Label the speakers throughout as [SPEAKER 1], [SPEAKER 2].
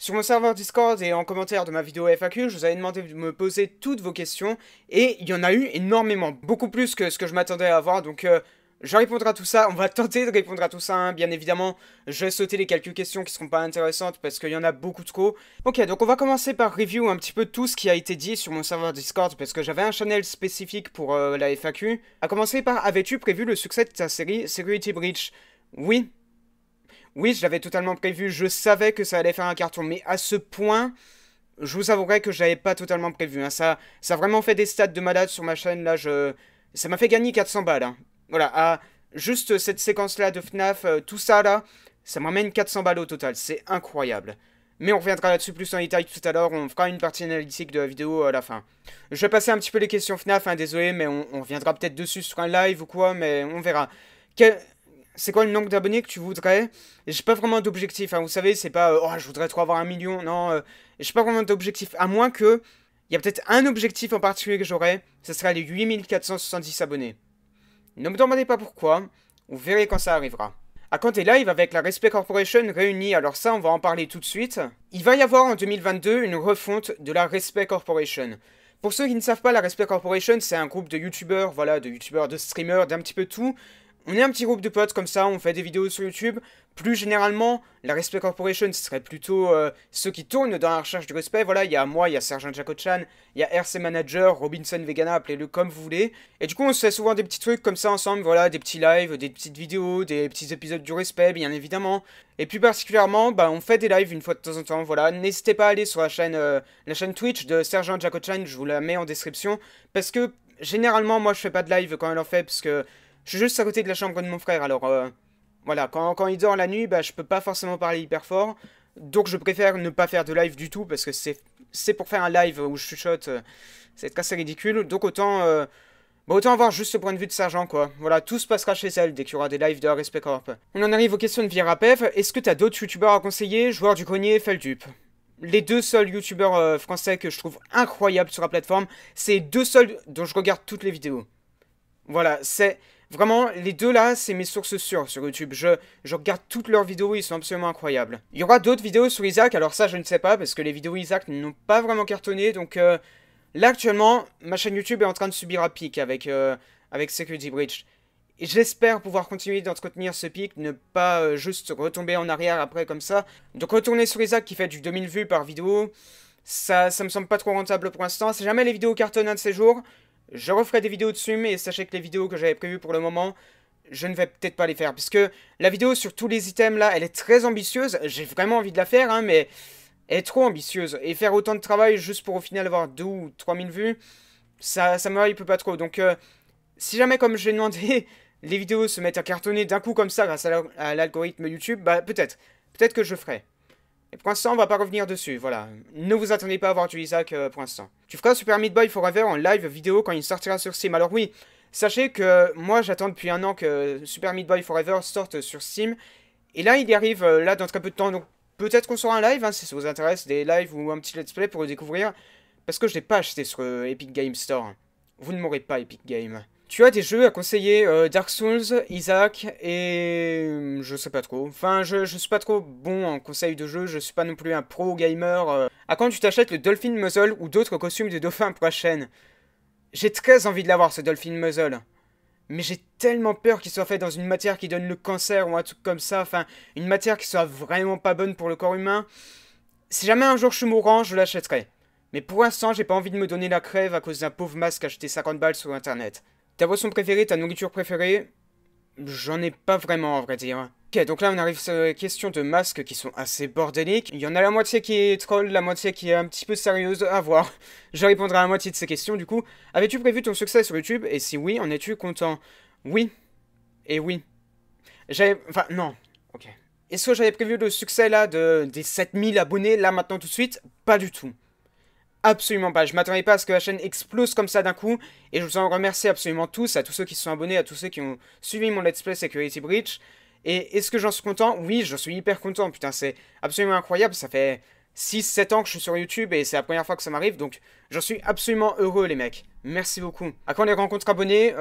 [SPEAKER 1] Sur mon serveur Discord et en commentaire de ma vidéo FAQ, je vous avais demandé de me poser toutes vos questions et il y en a eu énormément, beaucoup plus que ce que je m'attendais à avoir, donc je répondrai à tout ça, on va tenter de répondre à tout ça, hein. Bien évidemment, je vais sauter les quelques questions qui seront pas intéressantes parce qu'il y en a beaucoup trop. Ok, donc on va commencer par review un petit peu tout ce qui a été dit sur mon serveur Discord parce que j'avais un channel spécifique pour la FAQ. A commencer par, avais-tu prévu le succès de ta série Security Breach? Oui. Oui, je l'avais totalement prévu, je savais que ça allait faire un carton, mais à ce point, je vous avouerai que j'avais pas totalement prévu, hein. Ça a vraiment fait des stats de malade sur ma chaîne, là, ça m'a fait gagner 400 balles, hein. Voilà, juste cette séquence-là de FNAF, tout ça, là, ça m'amène 400 balles au total, c'est incroyable. Mais on reviendra là-dessus plus en détail tout à l'heure, on fera une partie analytique de la vidéo à la fin. Je vais passer un petit peu les questions FNAF, hein, désolé, mais on reviendra peut-être dessus sur un live ou quoi, mais on verra. Quel... C'est quoi le nombre d'abonnés que tu voudrais? J'ai pas vraiment d'objectif, hein. Vous savez, c'est pas oh, je voudrais trop avoir 1 million. Non, j'ai pas vraiment d'objectif. À moins que. Il y a peut-être un objectif en particulier que j'aurais. Ce serait les 8470 abonnés. Ne me demandez pas pourquoi. Vous verrez quand ça arrivera. À quand des lives avec la Respect Corporation réunie, alors ça, on va en parler tout de suite. Il va y avoir en 2022 une refonte de la Respect Corporation. Pour ceux qui ne savent pas, la Respect Corporation, c'est un groupe de youtubeurs, voilà, de youtubeurs, de streamers, d'un petit peu tout. On est un petit groupe de potes comme ça, on fait des vidéos sur YouTube. Plus généralement, la Respect Corporation, ce serait plutôt ceux qui tournent dans la recherche du respect. Voilà, il y a moi, il y a Sergent Jaco-chan, il y a RC Manager, Robinson Vegana, appelez-le comme vous voulez. Et du coup, on se fait souvent des petits trucs comme ça ensemble, voilà, des petits lives, des petites vidéos, des petits épisodes du respect, bien évidemment. Et plus particulièrement, bah, on fait des lives une fois de temps en temps, voilà. N'hésitez pas à aller sur la chaîne Twitch de Sergent Jaco-chan, je vous la mets en description. Parce que, généralement, moi, je fais pas de live quand elle en fait, parce que je suis juste à côté de la chambre de mon frère, alors voilà, quand il dort la nuit, bah je peux pas forcément parler hyper fort, donc je préfère ne pas faire de live du tout, parce que c'est pour faire un live où je chuchote, c'est assez ridicule, donc autant avoir juste le point de vue de Sergent, quoi. Voilà, tout se passera chez elle dès qu'il y aura des lives de Respect Corp. On en arrive aux questions de Virapev, est-ce que t'as d'autres youtubeurs à conseiller, joueurs du grenier, Feldup? Les deux seuls youtubeurs français que je trouve incroyables sur la plateforme, c'est les deux seuls dont je regarde toutes les vidéos. Voilà, c'est vraiment les deux là, c'est mes sources sûres sur YouTube. Je regarde toutes leurs vidéos, ils sont absolument incroyables. Il y aura d'autres vidéos sur Isaac, alors ça je ne sais pas parce que les vidéos Isaac n'ont pas vraiment cartonné. Donc là actuellement, ma chaîne YouTube est en train de subir un pic avec Security Breach. Et j'espère pouvoir continuer d'entretenir ce pic, ne pas juste retomber en arrière après comme ça. Donc retourner sur Isaac qui fait du 2000 vues par vidéo, ça me semble pas trop rentable pour l'instant. Si jamais les vidéos cartonnent un de ces jours, je referai des vidéos dessus, mais sachez que les vidéos que j'avais prévues pour le moment, je ne vais peut-être pas les faire. Puisque la vidéo sur tous les items là, elle est très ambitieuse. J'ai vraiment envie de la faire, hein, mais elle est trop ambitieuse. Et faire autant de travail juste pour au final avoir 2 ou 3000 vues, ça me hype pas trop. Donc si jamais comme j'ai demandé, les vidéos se mettent à cartonner d'un coup comme ça grâce à l'algorithme YouTube, bah peut-être. Peut-être que je ferai. Et pour l'instant, on va pas revenir dessus, voilà. Ne vous attendez pas à voir du Isaac pour l'instant. Tu feras Super Meat Boy Forever en live vidéo quand il sortira sur Steam. Alors oui, sachez que moi j'attends depuis un an que Super Meat Boy Forever sorte sur Steam. Et là, il y arrive là dans très peu de temps. Donc peut-être qu'on sera un live, hein, si ça vous intéresse, des lives ou un petit let's play pour le découvrir. Parce que je l'ai pas acheté sur Epic Game Store. Vous ne m'aurez pas Epic Game. Tu as des jeux à conseiller, Dark Souls, Isaac, et je sais pas trop. Enfin, je suis pas trop bon en conseil de jeu, je suis pas non plus un pro gamer. À quand tu t'achètes le Dolphin Muzzle ou d'autres costumes de dauphin pour la chaîne? J'ai très envie de l'avoir, ce Dolphin Muzzle. Mais j'ai tellement peur qu'il soit fait dans une matière qui donne le cancer ou un truc comme ça. Enfin, une matière qui soit vraiment pas bonne pour le corps humain. Si jamais un jour je suis mourant, je l'achèterai. Mais pour l'instant, j'ai pas envie de me donner la crève à cause d'un pauvre masque acheté 50 balles sur internet. Ta boisson préférée, ta nourriture préférée? J'en ai pas vraiment, à vrai dire. Ok, donc là on arrive sur les questions de masques qui sont assez bordéliques. Il y en a la moitié qui est troll, la moitié qui est un petit peu sérieuse, à voir. Je répondrai à la moitié de ces questions du coup. Avais-tu prévu ton succès sur YouTube? Et si oui, en es-tu content? Oui. Et oui. Enfin, non. Ok. Est-ce que j'avais prévu le succès là des 7000 abonnés là maintenant tout de suite? Pas du tout. Absolument pas, je m'attendais pas à ce que la chaîne explose comme ça d'un coup, et je vous en remercie absolument tous, à tous ceux qui se sont abonnés, à tous ceux qui ont suivi mon let's play Security Breach, et est-ce que j'en suis content? Oui, j'en suis hyper content, putain, c'est absolument incroyable, ça fait 6-7 ans que je suis sur YouTube, et c'est la première fois que ça m'arrive, donc j'en suis absolument heureux les mecs, merci beaucoup. À quand les rencontres abonnés?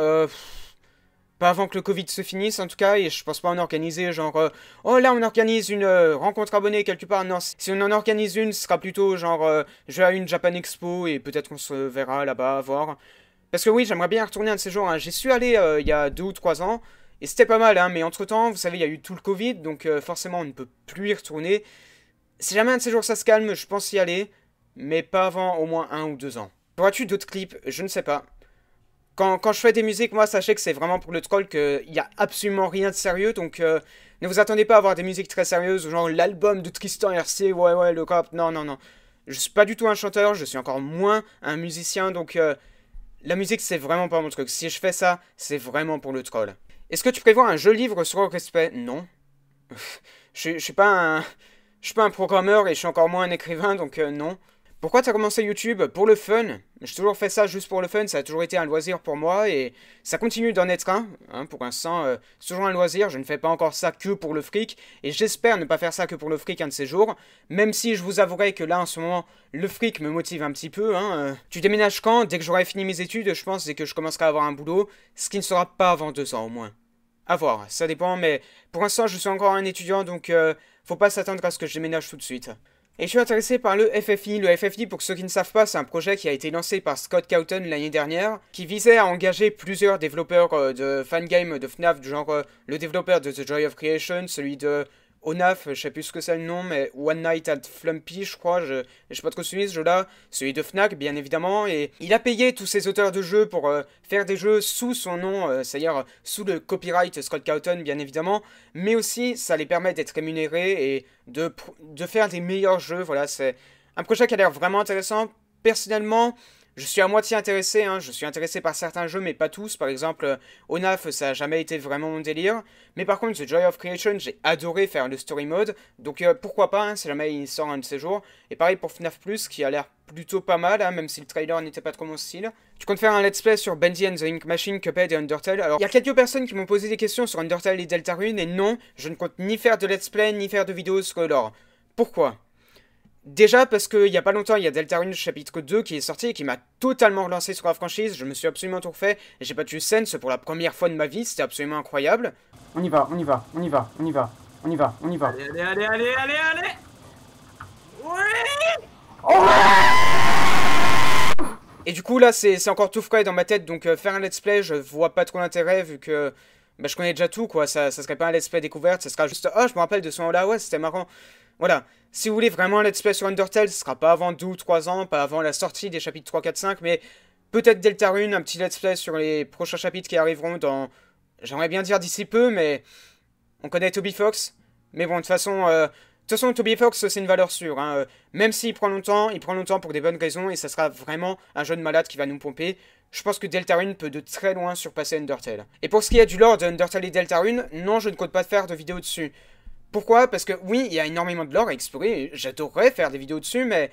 [SPEAKER 1] Pas avant que le Covid se finisse en tout cas, et je pense pas en organiser genre oh là on organise une rencontre abonnée quelque part. Non, si on en organise une, ce sera plutôt genre je vais à une Japan Expo et peut-être qu'on se verra là-bas à voir. Parce que oui, j'aimerais bien y retourner un de ces jours, hein. J'y suis allé il y a 2 ou 3 ans, et c'était pas mal, hein, mais entre-temps, vous savez, il y a eu tout le Covid, donc forcément on ne peut plus y retourner. Si jamais un de ces jours ça se calme, je pense y aller, mais pas avant au moins 1 ou 2 ans. Auras-tu d'autres clips? Je ne sais pas. Quand je fais des musiques, moi, sachez que c'est vraiment pour le troll, qu'il n'y a absolument rien de sérieux, donc ne vous attendez pas à avoir des musiques très sérieuses, genre l'album de Tristan RC, ouais, le cop, non, non, non. Je suis pas du tout un chanteur, je suis encore moins un musicien, donc la musique, c'est vraiment pas mon truc. Si je fais ça, c'est vraiment pour le troll. Est-ce que tu prévois un jeu livre sur le respect? Non. Je suis pas un... Je suis pas un programmeur et je suis encore moins un écrivain, donc non. Pourquoi t'as commencé YouTube? Pour le fun. J'ai toujours fait ça juste pour le fun, ça a toujours été un loisir pour moi et ça continue d'en être un. Hein, pour l'instant, c'est toujours un loisir, je ne fais pas encore ça que pour le fric et j'espère ne pas faire ça que pour le fric un de ces jours. Même si je vous avouerai que là en ce moment, le fric me motive un petit peu. Hein, Tu déménages quand? Dès que j'aurai fini mes études, je pense, dès que je commencerai à avoir un boulot, ce qui ne sera pas avant 2 ans au moins. À voir, ça dépend, mais pour l'instant je suis encore un étudiant donc faut pas s'attendre à ce que je déménage tout de suite. Et je suis intéressé par le FFI. Le FFI, pour ceux qui ne savent pas, c'est un projet qui a été lancé par Scott Cawthon l'année dernière, qui visait à engager plusieurs développeurs de fangame de FNAF, du genre le développeur de The Joy of Creation, celui de ONAF, je sais plus ce que c'est le nom, mais One Night at Flumpy, je crois, je sais pas trop suivi ce jeu-là, celui de Fnac, bien évidemment, et il a payé tous ces auteurs de jeux pour faire des jeux sous son nom, c'est-à-dire sous le copyright Scott Cawthon, bien évidemment, mais aussi ça les permet d'être rémunérés et de faire des meilleurs jeux, voilà, c'est un projet qui a l'air vraiment intéressant. Personnellement, je suis à moitié intéressé, hein. Je suis intéressé par certains jeux, mais pas tous. Par exemple, ONAF, ça a jamais été vraiment mon délire. Mais par contre, The Joy of Creation, j'ai adoré faire le story mode. Donc pourquoi pas, hein, si jamais il sort un de ces jours. Et pareil pour FNAF Plus, qui a l'air plutôt pas mal, hein, même si le trailer n'était pas trop mon style. Tu comptes faire un let's play sur Bendy and the Ink Machine, Cuphead et Undertale. Alors, il y a quelques personnes qui m'ont posé des questions sur Undertale et Deltarune, et non, je ne compte ni faire de let's play, ni faire de vidéos sur le lore. Pourquoi? Déjà parce qu'il y a pas longtemps, il y a Deltarune chapitre 2 qui est sorti et qui m'a totalement relancé sur la franchise, je me suis absolument tout refait, j'ai battu Sense pour la première fois de ma vie, c'était absolument incroyable. On y va, on y va, on y va, on y va, on y va, on y va.
[SPEAKER 2] Allez. Oui.
[SPEAKER 1] Et du coup là c'est encore tout frais dans ma tête, donc faire un let's play, je vois pas trop l'intérêt vu que bah, je connais déjà tout quoi, ça serait pas un let's play découverte, ça sera juste oh je me rappelle de ce moment là, ouais c'était marrant. Voilà, si vous voulez vraiment un let's play sur Undertale, ce sera pas avant 2 ou 3 ans, pas avant la sortie des chapitres 3, 4, 5, mais peut-être Deltarune, un petit let's play sur les prochains chapitres qui arriveront dans... J'aimerais bien dire d'ici peu, mais on connaît Toby Fox. Mais bon, de toute façon, Toby Fox, c'est une valeur sûre. Hein. Même s'il prend longtemps pour des bonnes raisons, et ça sera vraiment un jeune malade qui va nous pomper. Je pense que Deltarune peut de très loin surpasser Undertale. Et pour ce qui est du lore de Undertale et Deltarune, non, je ne compte pas faire de vidéo dessus. Pourquoi? Parce que oui, il y a énormément de lore à explorer, j'adorerais faire des vidéos dessus, mais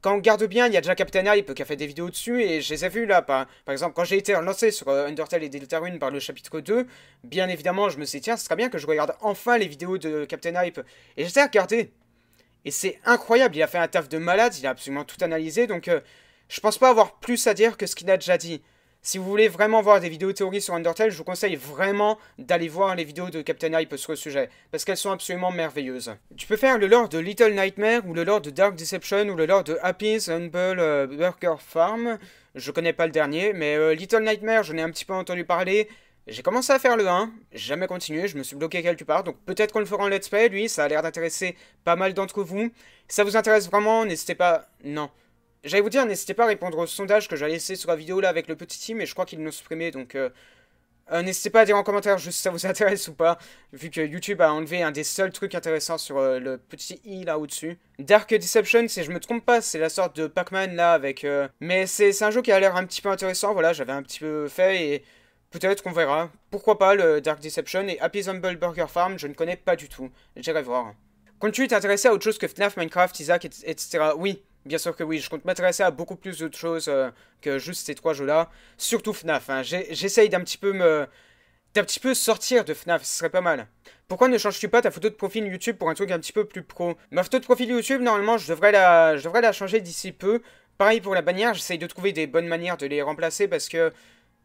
[SPEAKER 1] quand on regarde bien, il y a déjà Captain Hype qui a fait des vidéos dessus, et je les ai vues là, par exemple, quand j'ai été relancé sur Undertale et Deltarune par le chapitre 2, bien évidemment, je me suis dit, tiens, ce serait bien que je regarde enfin les vidéos de Captain Hype, et j'étais à regarder, et c'est incroyable, il a fait un taf de malade, il a absolument tout analysé, donc je pense pas avoir plus à dire que ce qu'il a déjà dit. Si vous voulez vraiment voir des vidéos théories sur Undertale, je vous conseille vraiment d'aller voir les vidéos de Captain Hype sur le sujet, parce qu'elles sont absolument merveilleuses. Tu peux faire le lore de Little Nightmare, ou le lore de Dark Deception, ou le lore de Happy's Humble Burger Farm. Je connais pas le dernier, mais Little Nightmare, j'en ai un petit peu entendu parler. J'ai commencé à faire le 1, j'ai jamais continué, je me suis bloqué quelque part, donc peut-être qu'on le fera en let's play, lui, ça a l'air d'intéresser pas mal d'entre vous. Si ça vous intéresse vraiment, n'hésitez pas... Non. J'allais vous dire, n'hésitez pas à répondre au sondage que j'ai laissé sur la vidéo là avec le petit i, mais je crois qu'ils l'ont supprimé, donc n'hésitez pas à dire en commentaire juste si ça vous intéresse ou pas, vu que YouTube a enlevé un des seuls trucs intéressants sur le petit i là au-dessus. Dark Deception, si je me trompe pas, c'est la sorte de Pac-Man là avec... Mais c'est un jeu qui a l'air un petit peu intéressant, voilà, j'avais un petit peu fait et peut-être qu'on verra. Pourquoi pas le Dark Deception et Happy's Humble Burger Farm, je ne connais pas du tout, j'irai voir. Comptes-tu t'intéresser à autre chose que FNAF, Minecraft, Isaac, etc. Oui. Bien sûr que oui, je compte m'intéresser à beaucoup plus d'autres choses que juste ces 3 jeux-là. Surtout FNAF, hein. J'essaye d'un petit peu sortir de FNAF, ce serait pas mal. Pourquoi ne changes-tu pas ta photo de profil YouTube pour un truc un petit peu plus pro? Ma photo de profil YouTube, normalement, je devrais la changer d'ici peu. Pareil pour la bannière, j'essaye de trouver des bonnes manières de les remplacer parce que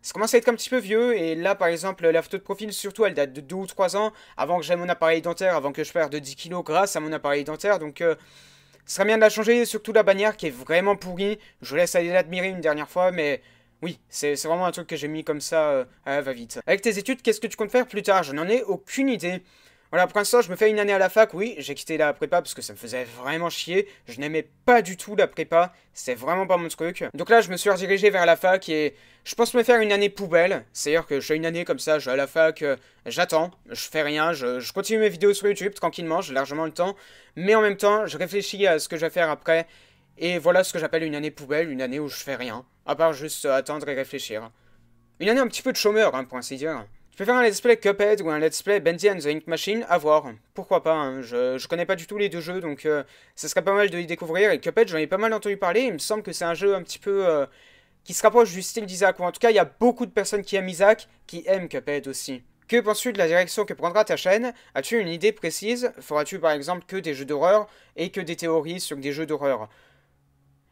[SPEAKER 1] ça commence à être un petit peu vieux, et là par exemple la photo de profil surtout elle date de 2 ou 3 ans, avant que j'aie mon appareil dentaire, avant que je perde de 10 kilos grâce à mon appareil dentaire, donc ce serait bien de la changer, surtout la bannière qui est vraiment pourrie, je vous laisse aller l'admirer une dernière fois, mais oui, c'est vraiment un truc que j'ai mis comme ça à la va-vite. Avec tes études, qu'est-ce que tu comptes faire plus tard? Je n'en ai aucune idée. Voilà, pour l'instant, je me fais une année à la fac, oui, j'ai quitté la prépa parce que ça me faisait vraiment chier. Je n'aimais pas du tout la prépa, c'était vraiment pas mon truc. Donc là, je me suis redirigé vers la fac et je pense me faire une année poubelle. C'est-à-dire que je fais une année comme ça, je vais à la fac, j'attends, je fais rien, je continue mes vidéos sur YouTube tranquillement, j'ai largement le temps. Mais en même temps, je réfléchis à ce que je vais faire après. Et voilà ce que j'appelle une année poubelle, une année où je fais rien, à part juste attendre et réfléchir. Une année un petit peu de chômeur, hein, pour ainsi dire. Je peux faire un let's play Cuphead ou un let's play Bendy and the Ink Machine, à voir. Pourquoi pas, hein. Je connais pas du tout les deux jeux, donc ça serait pas mal de les découvrir. Et Cuphead, j'en ai pas mal entendu parler, il me semble que c'est un jeu un petit peu qui se rapproche du style d'Isaac. Ou en tout cas, il y a beaucoup de personnes qui aiment Isaac, qui aiment Cuphead aussi. Que penses-tu de la direction que prendra ta chaîne? As-tu une idée précise? Feras-tu par exemple que des jeux d'horreur et que des théories sur des jeux d'horreur?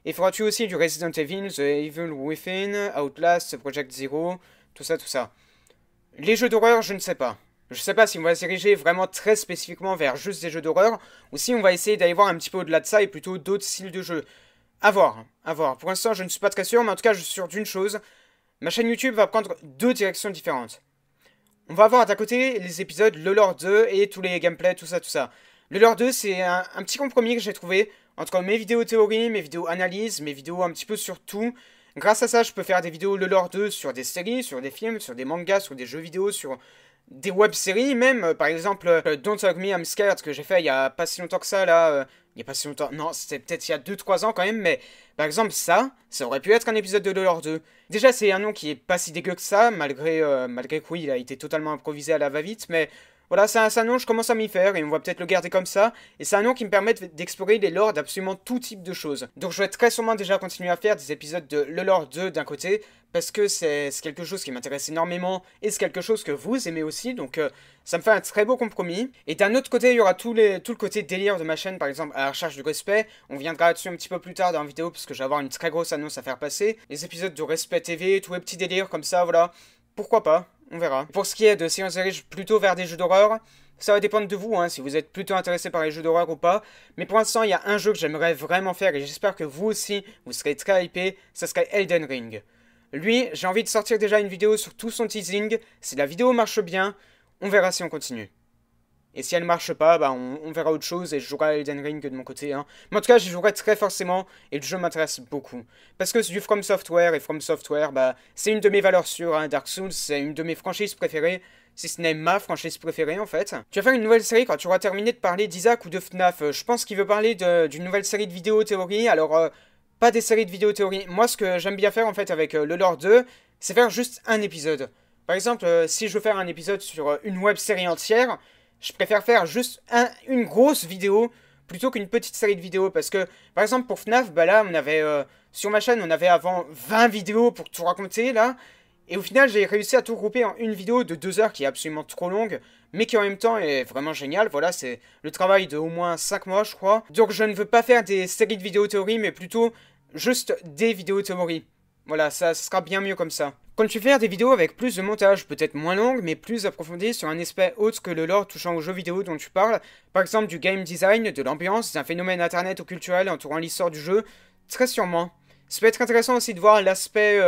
[SPEAKER 1] Et feras-tu aussi du Resident Evil, The Evil Within, Outlast, Project Zero, tout ça, tout ça? Les jeux d'horreur, je ne sais pas. Je sais pas si on va se diriger vraiment très spécifiquement vers juste des jeux d'horreur, ou si on va essayer d'aller voir un petit peu au-delà de ça et plutôt d'autres styles de jeux. À voir, à voir. Pour l'instant, je ne suis pas très sûr, mais en tout cas, je suis sûr d'une chose. Ma chaîne YouTube va prendre deux directions différentes. On va avoir d'un côté les épisodes Le Lore 2 et tous les gameplays, tout ça, tout ça. Le Lore 2, c'est un petit compromis que j'ai trouvé entre mes vidéos théorie, mes vidéos analyse, mes vidéos un petit peu sur tout. Grâce à ça, je peux faire des vidéos Le Lore 2 sur des séries, sur des films, sur des mangas, sur des jeux vidéo, sur des web-séries même. Par exemple, Don't Hug Me, I'm Scared, que j'ai fait il y a pas si longtemps que ça, là. Il y a pas si longtemps. Non, c'était peut-être il y a 2-3 ans quand même, mais par exemple, ça aurait pu être un épisode de Lore 2. Déjà, c'est un nom qui est pas si dégueu que ça, malgré que oui, il a été totalement improvisé à la va-vite, mais voilà, c'est un nom, je commence à m'y faire, et on va peut-être le garder comme ça, et c'est un nom qui me permet d'explorer les lores d'absolument tout type de choses. Donc je vais très sûrement déjà continuer à faire des épisodes de Le Lore 2 d'un côté, parce que c'est quelque chose qui m'intéresse énormément, et c'est quelque chose que vous aimez aussi, donc ça me fait un très beau compromis. Et d'un autre côté, il y aura tout le côté délire de ma chaîne, par exemple, à la recherche du respect. On viendra là-dessus un petit peu plus tard dans la vidéo, parce que je vais avoir une très grosse annonce à faire passer. Les épisodes de Respect TV, tous les petits délires comme ça, voilà. Pourquoi pas, on verra. Pour ce qui est de si on se dirige plutôt vers des jeux d'horreur, ça va dépendre de vous, hein, si vous êtes plutôt intéressé par les jeux d'horreur ou pas. Mais pour l'instant, il y a un jeu que j'aimerais vraiment faire, et j'espère que vous aussi, vous serez très hypé, ça serait Elden Ring. Lui, j'ai envie de sortir déjà une vidéo sur tout son teasing. Si la vidéo marche bien, on verra si on continue. Et si elle marche pas, bah on verra autre chose et je jouerai à Elden Ring de mon côté. Hein. Mais en tout cas, j'y jouerai très forcément et le jeu m'intéresse beaucoup. Parce que c'est du From Software et From Software, bah c'est une de mes valeurs sûres. Hein. Dark Souls, c'est une de mes franchises préférées. Si ce n'est ma franchise préférée en fait. Tu vas faire une nouvelle série quand tu auras terminé de parler d'Isaac ou de FNAF. Je pense qu'il veut parler d'une nouvelle série de vidéos théorie. Alors, pas des séries de vidéos théorie. Moi, ce que j'aime bien faire en fait avec le Lore 2, c'est faire juste un épisode. Par exemple, si je veux faire un épisode sur une web série entière, je préfère faire juste une grosse vidéo plutôt qu'une petite série de vidéos. Parce que, par exemple, pour FNAF, bah là, on avait, sur ma chaîne, on avait avant 20 vidéos pour tout raconter, là. Et au final, j'ai réussi à tout regrouper en une vidéo de 2 heures qui est absolument trop longue, mais qui en même temps est vraiment géniale. Voilà, c'est le travail de au moins 5 mois, je crois. Donc je ne veux pas faire des séries de vidéos théorie, mais plutôt juste des vidéos théorie. Voilà, ça sera bien mieux comme ça. Quand tu fais des vidéos avec plus de montage, peut-être moins longues, mais plus approfondies sur un aspect autre que le lore touchant aux jeux vidéo dont tu parles, par exemple du game design, de l'ambiance, d'un phénomène internet ou culturel entourant l'histoire du jeu, très sûrement. Ça peut être intéressant aussi de voir l'aspect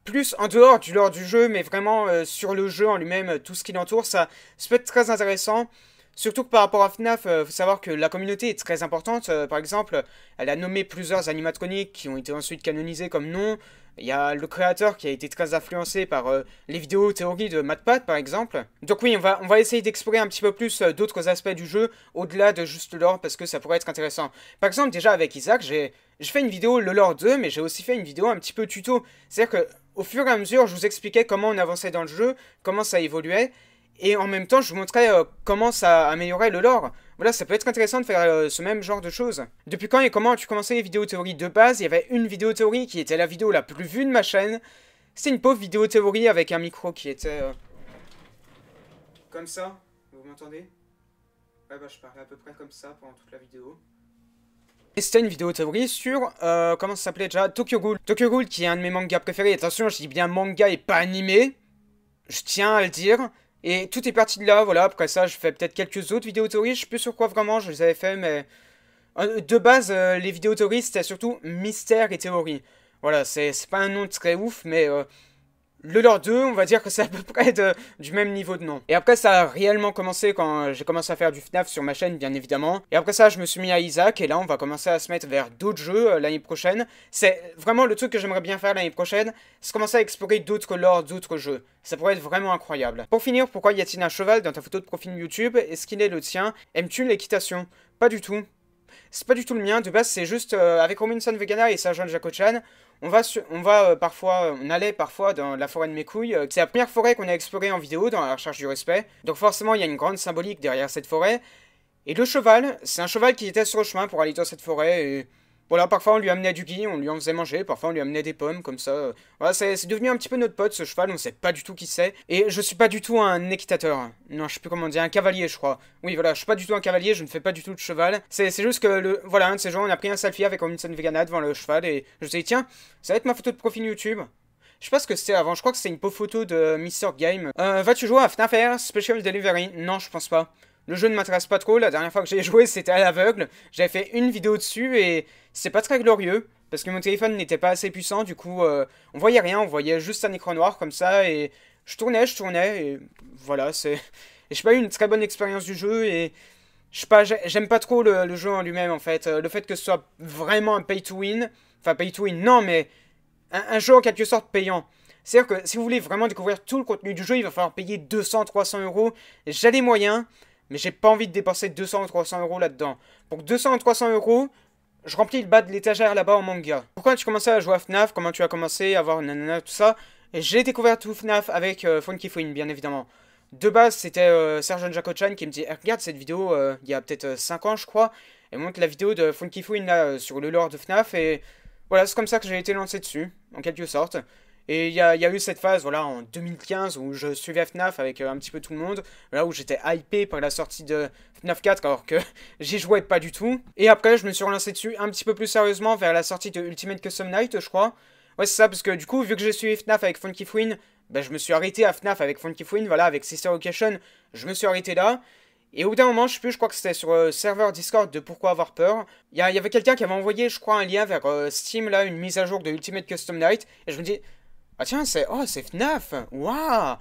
[SPEAKER 1] plus en dehors du lore du jeu, mais vraiment sur le jeu en lui-même, tout ce qui l'entoure, ça peut être très intéressant. Surtout que par rapport à FNAF, faut savoir que la communauté est très importante. Par exemple, elle a nommé plusieurs animatroniques qui ont été ensuite canonisés comme nom. Il y a le créateur qui a été très influencé par les vidéos théories de MatPat, par exemple. Donc oui, on va essayer d'explorer un petit peu plus d'autres aspects du jeu, au-delà de juste le lore, parce que ça pourrait être intéressant. Par exemple, déjà avec Isaac, j'ai fait une vidéo le lore 2, mais j'ai aussi fait une vidéo un petit peu tuto. C'est-à-dire que au fur et à mesure, je vous expliquais comment on avançait dans le jeu, comment ça évoluait, et en même temps, je vous montrais comment ça améliorait le lore. Voilà, ça peut être intéressant de faire ce même genre de choses. Depuis quand et comment as-tu commencé les vidéos théories de base? Il y avait une vidéo théorie qui était la vidéo la plus vue de ma chaîne. C'était une pauvre vidéo théorie avec un micro qui était comme ça. Vous m'entendez? Ouais, bah je parlais à peu près comme ça pendant toute la vidéo. Et c'était une vidéo théorie sur, comment ça s'appelait déjà, Tokyo Ghoul. Tokyo Ghoul qui est un de mes mangas préférés. Attention, je dis bien manga et pas animé. Je tiens à le dire. Et tout est parti de là, voilà. Après ça, je fais peut-être quelques autres vidéos théories. Je sais plus sur quoi vraiment je les avais fait, mais... De base, les vidéos théories, c'était surtout mystère et théorie. Voilà, c'est pas un nom très ouf, mais... Le lore 2, on va dire que c'est à peu près du même niveau de nom. Et après, ça a réellement commencé quand j'ai commencé à faire du FNAF sur ma chaîne, bien évidemment. Et après ça, je me suis mis à Isaac, et là, on va commencer à se mettre vers d'autres jeux l'année prochaine. C'est vraiment le truc que j'aimerais bien faire l'année prochaine, c'est commencer à explorer d'autres lores, d'autres jeux. Ça pourrait être vraiment incroyable. Pour finir, pourquoi y a-t-il un cheval dans ta photo de profil YouTube? Est-ce qu'il est le tien? Aimes-tu l'équitation? Pas du tout. C'est pas du tout le mien, de base c'est juste avec Robinson Vegana et Sergent Jaco-chan, on allait parfois dans la forêt de mes couilles. C'est la première forêt qu'on a explorée en vidéo dans la recherche du respect. Donc forcément il y a une grande symbolique derrière cette forêt. Et le cheval, c'est un cheval qui était sur le chemin pour aller dans cette forêt et... Voilà, parfois on lui amenait du gui, on lui en faisait manger, parfois on lui amenait des pommes, comme ça. Voilà, c'est devenu un petit peu notre pote, ce cheval, on sait pas du tout qui c'est. Et je suis pas du tout un équitateur. Non, je sais plus comment dire, un cavalier, je crois. Oui, voilà, je suis pas du tout un cavalier, je ne fais pas du tout de cheval. C'est juste que, voilà, un de ces jours, on a pris un selfie avec Robinson Vegana devant le cheval, et je me suis dit, tiens, ça va être ma photo de profil YouTube. Je sais pas ce que c'était avant, je crois que c'était une pauvre photo de Mr. Game. Vas-tu jouer à FNAF Air Special Delivery? Non, je pense pas. Le jeu ne m'intéresse pas trop, la dernière fois que j'ai joué c'était à l'aveugle, j'avais fait une vidéo dessus et c'est pas très glorieux, parce que mon téléphone n'était pas assez puissant, du coup on voyait rien, on voyait juste un écran noir comme ça et je tournais et voilà, c'est... Et j'ai pas eu une très bonne expérience du jeu et... Je sais pas, j'aime pas trop le jeu en lui-même en fait, le fait que ce soit vraiment un pay to win, enfin pay to win non mais un jeu en quelque sorte payant. C'est-à-dire que si vous voulez vraiment découvrir tout le contenu du jeu, il va falloir payer 200-300 euros, j'ai les moyens... Mais j'ai pas envie de dépenser 200 ou 300 euros là-dedans. Pour 200 ou 300 euros, je remplis le bas de l'étagère là-bas en manga. Pourquoi tu commençais à jouer à FNAF? Comment tu as commencé à voir nanana, tout ça? Et j'ai découvert tout FNAF avec Funky Fwin, bien évidemment. De base, c'était Sergent Jaco-chan qui me dit regarde cette vidéo il y a peut-être 5 ans, je crois. Et montre la vidéo de Funky Fwin là sur le lore de FNAF. Et voilà, c'est comme ça que j'ai été lancé dessus, en quelque sorte. Et il y a eu cette phase, voilà, en 2015, où je suivais FNAF avec un petit peu tout le monde, là où j'étais hypé par la sortie de FNAF 4, alors que j'y jouais pas du tout. Et après, je me suis relancé dessus un petit peu plus sérieusement vers la sortie de Ultimate Custom Night, je crois. Ouais, c'est ça, parce que du coup, vu que j'ai suivi FNAF avec Funky Fwin, ben, je me suis arrêté à FNAF avec Funky Fwin, voilà, avec Sister Location, je me suis arrêté là. Et au bout d'un moment, je sais plus, je crois que c'était sur serveur Discord de Pourquoi avoir peur. Il y avait quelqu'un qui avait envoyé, je crois, un lien vers Steam, là, une mise à jour de Ultimate Custom Night, et je me dis... Ah tiens, c'est FNAF. Waouh. Ah,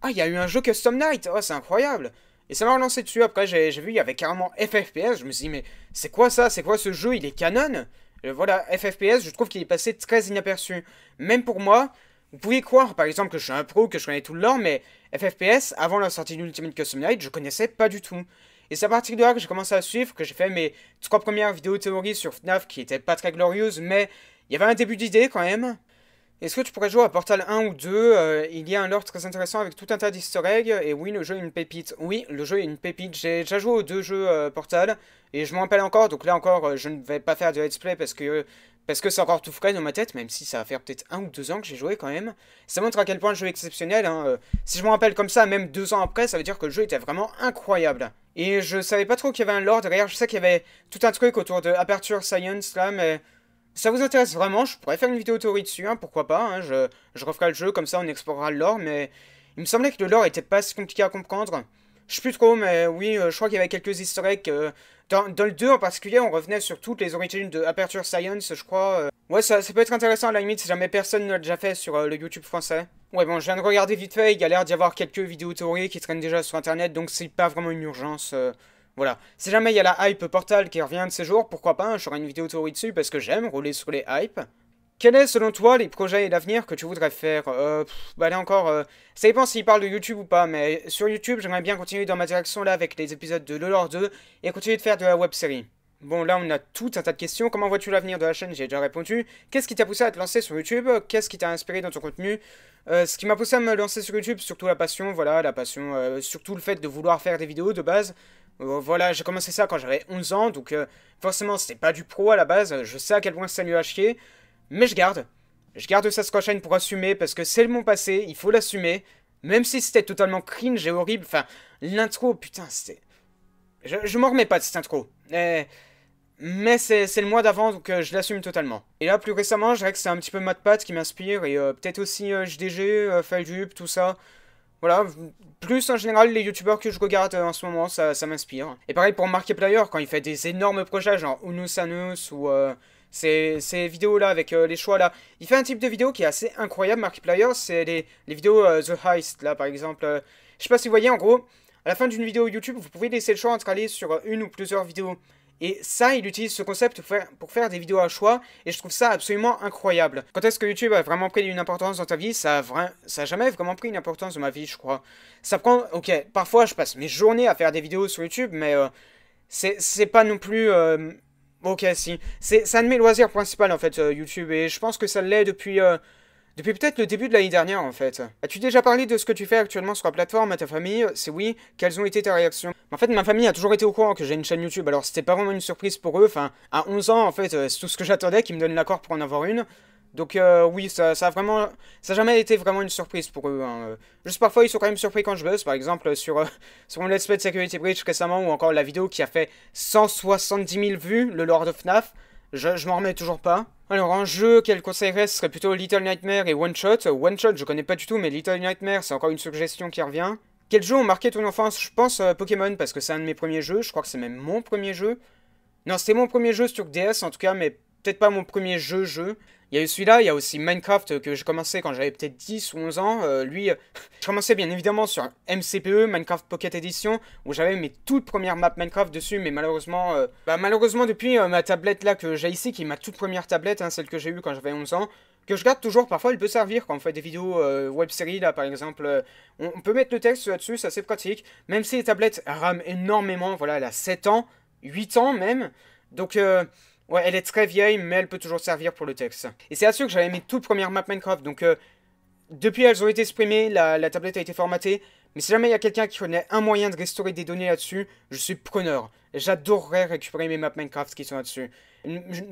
[SPEAKER 1] il y a eu un jeu Custom Night. Oh, c'est incroyable. Et ça m'a relancé dessus. Après, j'ai vu, il y avait carrément FFPS. Je me suis dit, mais c'est quoi ça? C'est quoi ce jeu? Il est canon? Voilà, FFPS, je trouve qu'il est passé très inaperçu. Même pour moi, vous pouvez croire, par exemple, que je suis un pro, que je connais tout le lore, mais FFPS, avant la sortie d'Ultimate Custom Night, je connaissais pas du tout. Et c'est à partir de là que j'ai commencé à suivre, que j'ai fait mes 3 premières vidéos théories sur FNAF qui étaient pas très glorieuses, mais il y avait un début d'idée quand même. Est-ce que tu pourrais jouer à Portal 1 ou 2? Il y a un lore très intéressant avec tout un tas d'easter eggs. Et oui, le jeu est une pépite. Oui, le jeu est une pépite. J'ai déjà joué aux 2 jeux Portal. Et je m'en rappelle encore. Donc là encore, je ne vais pas faire de let's play parce que c'est encore tout frais dans ma tête. Même si ça va faire peut-être 1 ou 2 ans que j'ai joué quand même. Ça montre à quel point le jeu est exceptionnel. Hein. Si je me rappelle comme ça, même 2 ans après, ça veut dire que le jeu était vraiment incroyable. Et je savais pas trop qu'il y avait un lore derrière. Je sais qu'il y avait tout un truc autour de Aperture Science là, mais... Ça vous intéresse vraiment, je pourrais faire une vidéo théorie dessus, hein, pourquoi pas, hein, je referai le jeu, comme ça on explorera le lore, mais il me semblait que le lore était pas si compliqué à comprendre. Je sais plus trop, mais oui, je crois qu'il y avait quelques easter eggs. Dans le 2 en particulier, on revenait sur toutes les origines de Aperture Science, je crois. Ouais, ça peut être intéressant à la limite si jamais personne ne l'a déjà fait sur le YouTube français. Ouais, bon, je viens de regarder vite fait, il y a l'air d'y avoir quelques vidéos théories qui traînent déjà sur internet, donc c'est pas vraiment une urgence. Voilà. Si jamais il y a la hype Portal qui revient de ces jours, pourquoi pas, je ferai une vidéo théorie dessus parce que j'aime rouler sur les hypes. Quels est, selon toi, les projets et l'avenir que tu voudrais faire? Bah là encore, ça dépend s'il parle de YouTube ou pas, mais sur YouTube, j'aimerais bien continuer dans ma direction là avec les épisodes de LoLore 2 et continuer de faire de la web-série. Bon, là, on a tout un tas de questions. Comment vois-tu l'avenir de la chaîne? J'ai déjà répondu. Qu'est-ce qui t'a poussé à te lancer sur YouTube? Qu'est-ce qui t'a inspiré dans ton contenu? Ce qui m'a poussé à me lancer sur YouTube, surtout la passion, voilà, la passion, surtout le fait de vouloir faire des vidéos de base. Voilà, j'ai commencé ça quand j'avais 11 ans, donc forcément, c'était pas du pro à la base. Je sais à quel point ça lui a chier, mais je garde. Je garde ça sur la chaîne pour assumer, parce que c'est mon passé, il faut l'assumer. Même si c'était totalement cringe et horrible, enfin, l'intro, putain, c'était... Je m'en remets pas de cette intro. Mais c'est le mois d'avant, donc je l'assume totalement. Et là, plus récemment, je dirais que c'est un petit peu MatPat qui m'inspire, et peut-être aussi JDG, Feldup, tout ça. Voilà, plus en général, les youtubeurs que je regarde en ce moment, ça m'inspire. Et pareil pour Markiplier, quand il fait des énormes projets, genre Unus Annus, ou ces vidéos-là, avec les choix là. Il fait un type de vidéo qui est assez incroyable, Markiplier, c'est les vidéos The Heist, là, par exemple. Je sais pas si vous voyez, en gros, à la fin d'une vidéo YouTube, vous pouvez laisser le choix entre aller sur une ou plusieurs vidéos. Et ça, il utilise ce concept pour faire des vidéos à choix, et je trouve ça absolument incroyable. Quand est-ce que YouTube a vraiment pris une importance dans ta vie? Ça a jamais vraiment pris une importance dans ma vie, je crois. Ça prend... Ok, parfois je passe mes journées à faire des vidéos sur YouTube, mais c'est pas non plus... Ok, si. C'est un de mes loisirs principaux, en fait, YouTube, et je pense que ça l'est depuis peut-être le début de l'année dernière, en fait. As-tu déjà parlé de ce que tu fais actuellement sur la plateforme à ta famille? C'est oui. Quelles ont été tes réactions? En fait, ma famille a toujours été au courant que j'ai une chaîne YouTube, alors c'était pas vraiment une surprise pour eux. Enfin, à 11 ans, en fait, c'est tout ce que j'attendais, qu'ils me donnent l'accord pour en avoir une. Donc oui, ça a vraiment... Ça a jamais été vraiment une surprise pour eux. Hein. Juste parfois, ils sont quand même surpris quand je buzz. Par exemple, sur mon Let's Play de Security Breach récemment, ou encore la vidéo qui a fait 170 000 vues, le Lord of FNAF. Je m'en remets toujours pas. Alors, en jeu, quel conseillerais, ce serait plutôt Little Nightmare et One Shot. One Shot, je connais pas du tout, mais Little Nightmare, c'est encore une suggestion qui revient. Quels jeux ont marqué ton enfance? Je pense Pokémon, parce que c'est un de mes premiers jeux. Je crois que c'est même mon premier jeu. Non, c'était mon premier jeu sur DS, en tout cas, mais peut-être pas mon premier jeu. Il y a eu celui-là, il y a aussi Minecraft que j'ai commencé quand j'avais peut-être 10 ou 11 ans. Je commençais bien évidemment sur MCPE, Minecraft Pocket Edition, où j'avais mes toutes premières maps Minecraft dessus, mais malheureusement depuis ma tablette là que j'ai ici, qui est ma toute première tablette, hein, celle que j'ai eue quand j'avais 11 ans, que je garde toujours, parfois elle peut servir quand on fait des vidéos web-séries là par exemple, on peut mettre le texte là-dessus, c'est assez pratique, même si les tablettes rament énormément, voilà, elle a 7 ans, 8 ans même, donc... Ouais, elle est très vieille, mais elle peut toujours servir pour le texte. Et c'est là-dessus que j'avais mes toutes premières maps Minecraft. Donc, depuis, elles ont été supprimées, la tablette a été formatée. Mais si jamais il y a quelqu'un qui connaît un moyen de restaurer des données là-dessus, je suis preneur. J'adorerais récupérer mes maps Minecraft qui sont là-dessus.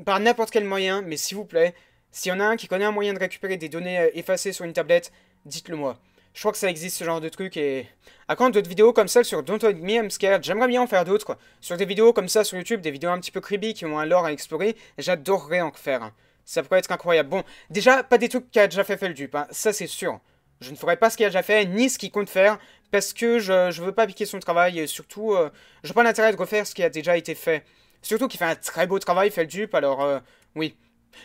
[SPEAKER 1] Par n'importe quel moyen, mais s'il vous plaît, s'il y en a un qui connaît un moyen de récupérer des données effacées sur une tablette, dites-le moi. Je crois que ça existe ce genre de truc et... À quand d'autres vidéos comme celle sur Don't Hug Me, I'm Scared? J'aimerais bien en faire d'autres. Sur des vidéos comme ça sur YouTube, des vidéos un petit peu creepy qui ont un lore à explorer, j'adorerais en faire. Ça pourrait être incroyable. Bon, déjà, pas des trucs qu'a déjà fait Feldup, hein. Ça c'est sûr. Je ne ferai pas ce qu'il a déjà fait, ni ce qu'il compte faire, parce que je veux pas piquer son travail, et surtout, je n'ai pas l'intérêt de refaire ce qui a déjà été fait. Surtout qu'il fait un très beau travail, Feldup, alors oui.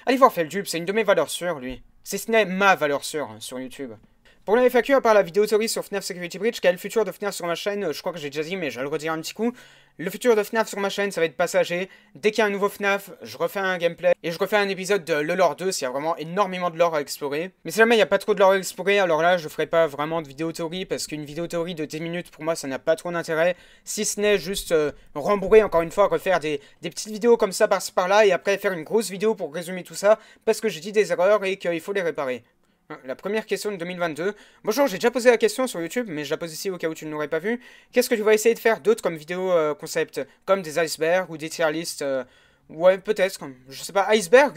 [SPEAKER 1] Allez voir Feldup, c'est une de mes valeurs sûres, lui. C'est ce n'est ma valeur sûre sur YouTube. Pour la FAQ, à part la vidéo théorie sur FNAF Security Breach, quel est le futur de FNAF sur ma chaîne? Je crois que j'ai déjà dit, mais je vais le redire un petit coup. Le futur de FNAF sur ma chaîne, ça va être passager. Dès qu'il y a un nouveau FNAF, je refais un gameplay. Et je refais un épisode de Le Lore 2, s'il y a vraiment énormément de lore à explorer. Mais si jamais il n'y a pas trop de lore à explorer, alors là, je ferai pas vraiment de vidéo théorie, parce qu'une vidéo théorie de 10 minutes, pour moi, ça n'a pas trop d'intérêt. Si ce n'est juste rembourrer, encore une fois, refaire des petites vidéos comme ça, par-ci par-là, et après faire une grosse vidéo pour résumer tout ça, parce que j'ai dit des erreurs et qu'il faut les réparer. La première question de 2022. Bonjour, j'ai déjà posé la question sur YouTube, mais je la pose ici au cas où tu ne l'aurais pas vu. Qu'est-ce que tu vas essayer de faire d'autre comme vidéo concept? Comme des icebergs ou des tier lists ouais, peut-être. Je sais pas, Iceberg,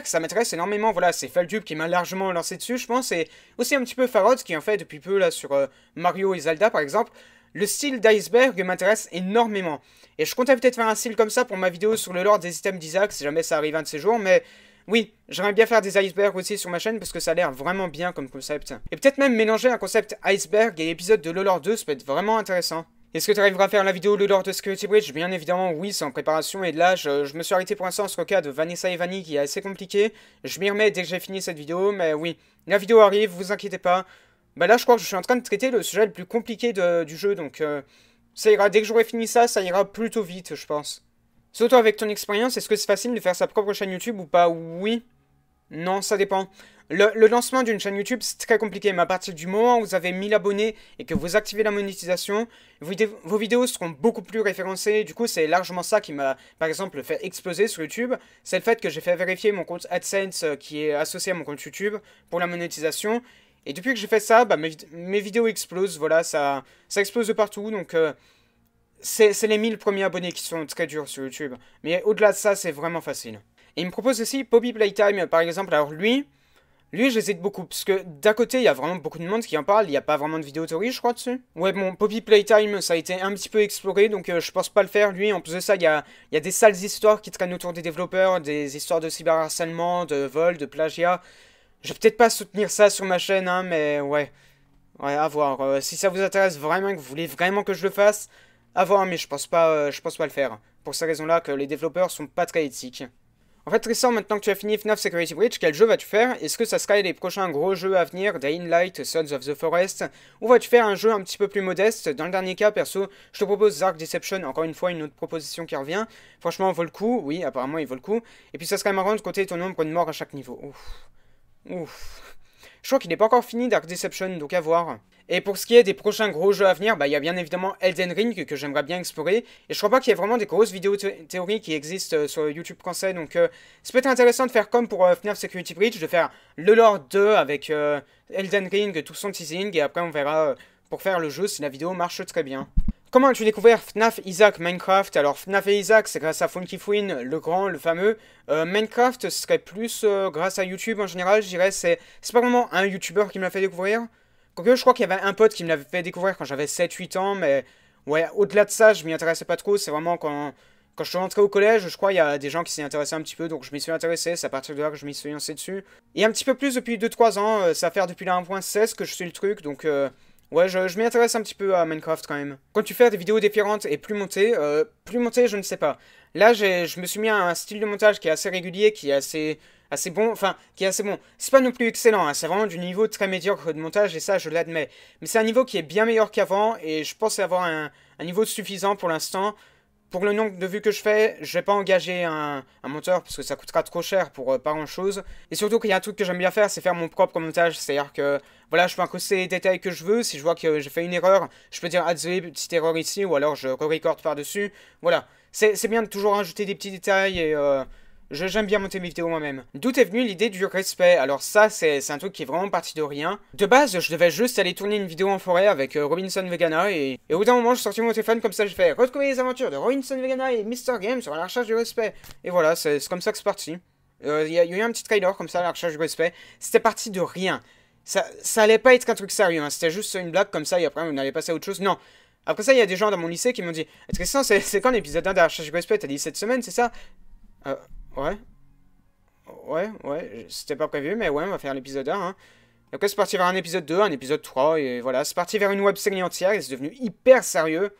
[SPEAKER 1] ça m'intéresse énormément. Voilà, c'est Feldup qui m'a largement lancé dessus, je pense. Et aussi un petit peu Farod, qui en fait depuis peu là sur Mario et Zelda, par exemple. Le style d'iceberg m'intéresse énormément. Et je comptais peut-être faire un style comme ça pour ma vidéo sur le lore des items d'Isaac, si jamais ça arrive un de ces jours, mais... Oui, j'aimerais bien faire des icebergs aussi sur ma chaîne parce que ça a l'air vraiment bien comme concept. Et peut-être même mélanger un concept iceberg et épisode de LoLore 2, ça peut être vraiment intéressant. Est-ce que tu arriveras à faire la vidéo LoLore de Security Breach? Bien évidemment, oui, c'est en préparation. Et là, je me suis arrêté pour l'instant sur le cas de Vanessa et Vanny qui est assez compliqué. Je m'y remets dès que j'ai fini cette vidéo, mais oui, la vidéo arrive, vous inquiétez pas. Bah là, je crois que je suis en train de traiter le sujet le plus compliqué du jeu, donc ça ira. Dès que j'aurai fini ça, ça ira plutôt vite, je pense. Surtout avec ton expérience, est-ce que c'est facile de faire sa propre chaîne YouTube ou pas? Oui. Non, ça dépend. Le lancement d'une chaîne YouTube, c'est très compliqué, mais à partir du moment où vous avez 1000 abonnés et que vous activez la monétisation, vos vidéos seront beaucoup plus référencées. Du coup, c'est largement ça qui m'a, par exemple, fait exploser sur YouTube. C'est le fait que j'ai fait vérifier mon compte AdSense qui est associé à mon compte YouTube pour la monétisation. Et depuis que j'ai fait ça, bah, mes vidéos explosent. Voilà, ça explose de partout. Donc, c'est les 1000 premiers abonnés qui sont très durs sur YouTube. Mais au-delà de ça, c'est vraiment facile. Et il me propose aussi Poppy Playtime, par exemple. Alors lui, Lui, j'hésite beaucoup, parce que d'un côté, il y a vraiment beaucoup de monde qui en parle, il n'y a pas vraiment de vidéo théorie, je crois, dessus. Ouais, bon, Poppy Playtime, ça a été un petit peu exploré, donc je pense pas le faire. Lui, en plus de ça, il y a des sales histoires qui traînent autour des développeurs, des histoires de cyberharcèlement, de vol, de plagiat. Je vais peut-être pas soutenir ça sur ma chaîne, hein, mais ouais. Ouais, à voir. Si ça vous intéresse vraiment, que vous voulez vraiment que je le fasse, à voir, mais je pense pas le faire. Pour ces raisons-là, que les développeurs sont pas très éthiques. En fait, Tristan, maintenant que tu as fini FNAF Security Breach, quel jeu vas-tu faire? Est-ce que ça sera les prochains gros jeux à venir, Dying Light, Sons of the Forest? Ou vas-tu faire un jeu un petit peu plus modeste? Dans le dernier cas, perso, je te propose Dark Deception, encore une fois, une autre proposition qui revient. Franchement, vaut le coup, oui, apparemment, il vaut le coup. Et puis, ça serait marrant de compter ton nombre de morts à chaque niveau. Ouf. Ouf. Je crois qu'il n'est pas encore fini Dark Deception, donc à voir. Et pour ce qui est des prochains gros jeux à venir, bah il y a bien évidemment Elden Ring que j'aimerais bien explorer. Et je crois pas qu'il y ait vraiment des grosses vidéos théories qui existent sur YouTube français. Donc ça peut être intéressant de faire comme pour FNAF Security Breach, de faire le lore 2 avec Elden Ring, tout son teasing. Et après on verra pour faire le jeu si la vidéo marche très bien. Comment as-tu découvert FNAF, Isaac, Minecraft? Alors FNAF et Isaac, c'est grâce à Funky Fwin, le grand, le fameux. Minecraft, ce serait plus grâce à YouTube en général, je dirais. C'est pas vraiment un YouTuber qui me l'a fait découvrir. Quoique, je crois qu'il y avait un pote qui me l'avait fait découvrir quand j'avais 7-8 ans, mais ouais, au-delà de ça, je m'y intéressais pas trop. C'est vraiment quand je suis rentré au collège, je crois, il y a des gens qui s'y intéressaient un petit peu, donc je m'y suis intéressé. C'est à partir de là que je m'y suis lancé dessus. Et un petit peu plus depuis 2-3 ans, ça fait depuis la 1.16 que je suis le truc, donc ouais, je m'y intéresse un petit peu à Minecraft quand même. Quand tu fais des vidéos différentes et plus montées, je ne sais pas. Là, je me suis mis à un style de montage qui est assez régulier, qui est assez bon, enfin, qui est assez bon. C'est pas non plus excellent, hein, c'est vraiment du niveau très médiocre de montage, et ça, je l'admets. Mais c'est un niveau qui est bien meilleur qu'avant, et je pense avoir un niveau suffisant pour l'instant. Pour le nombre de vues que je fais, je vais pas engager un monteur parce que ça coûtera trop cher pour pas grand chose. Et surtout qu'il y a un truc que j'aime bien faire, c'est faire mon propre montage. C'est-à-dire que voilà, je peux incruster les détails que je veux. Si je vois que j'ai fait une erreur, je peux dire ah désolé, petite erreur ici, ou alors je re-record par-dessus. Voilà, c'est bien de toujours ajouter des petits détails et j'aime bien monter mes vidéos moi-même. D'où est venue l'idée du respect? Alors ça, c'est un truc qui est vraiment parti de rien. De base, je devais juste aller tourner une vidéo en forêt avec Robinson Vegana et au bout d'un moment, je sortis mon téléphone comme ça, je fais retrouver les aventures de Robinson Vegana et Mr. Game sur la recherche du respect. Et voilà, c'est comme ça que c'est parti. Il y a eu un petit trailer comme ça, la recherche du respect. C'était parti de rien. Ça allait pas être un truc sérieux, hein. C'était juste une blague comme ça et après on allait passer à autre chose. Non. Après ça, il y a des gens dans mon lycée qui m'ont dit Tristan, c'est quand l'épisode 1 de la recherche du respect? T'as dit cette semaine, c'est ça? Ouais. Ouais, c'était pas prévu, mais ouais, on va faire l'épisode 1. Hein. Et après, c'est parti vers un épisode 2, un épisode 3, et voilà, c'est parti vers une web série entière, et c'est devenu hyper sérieux.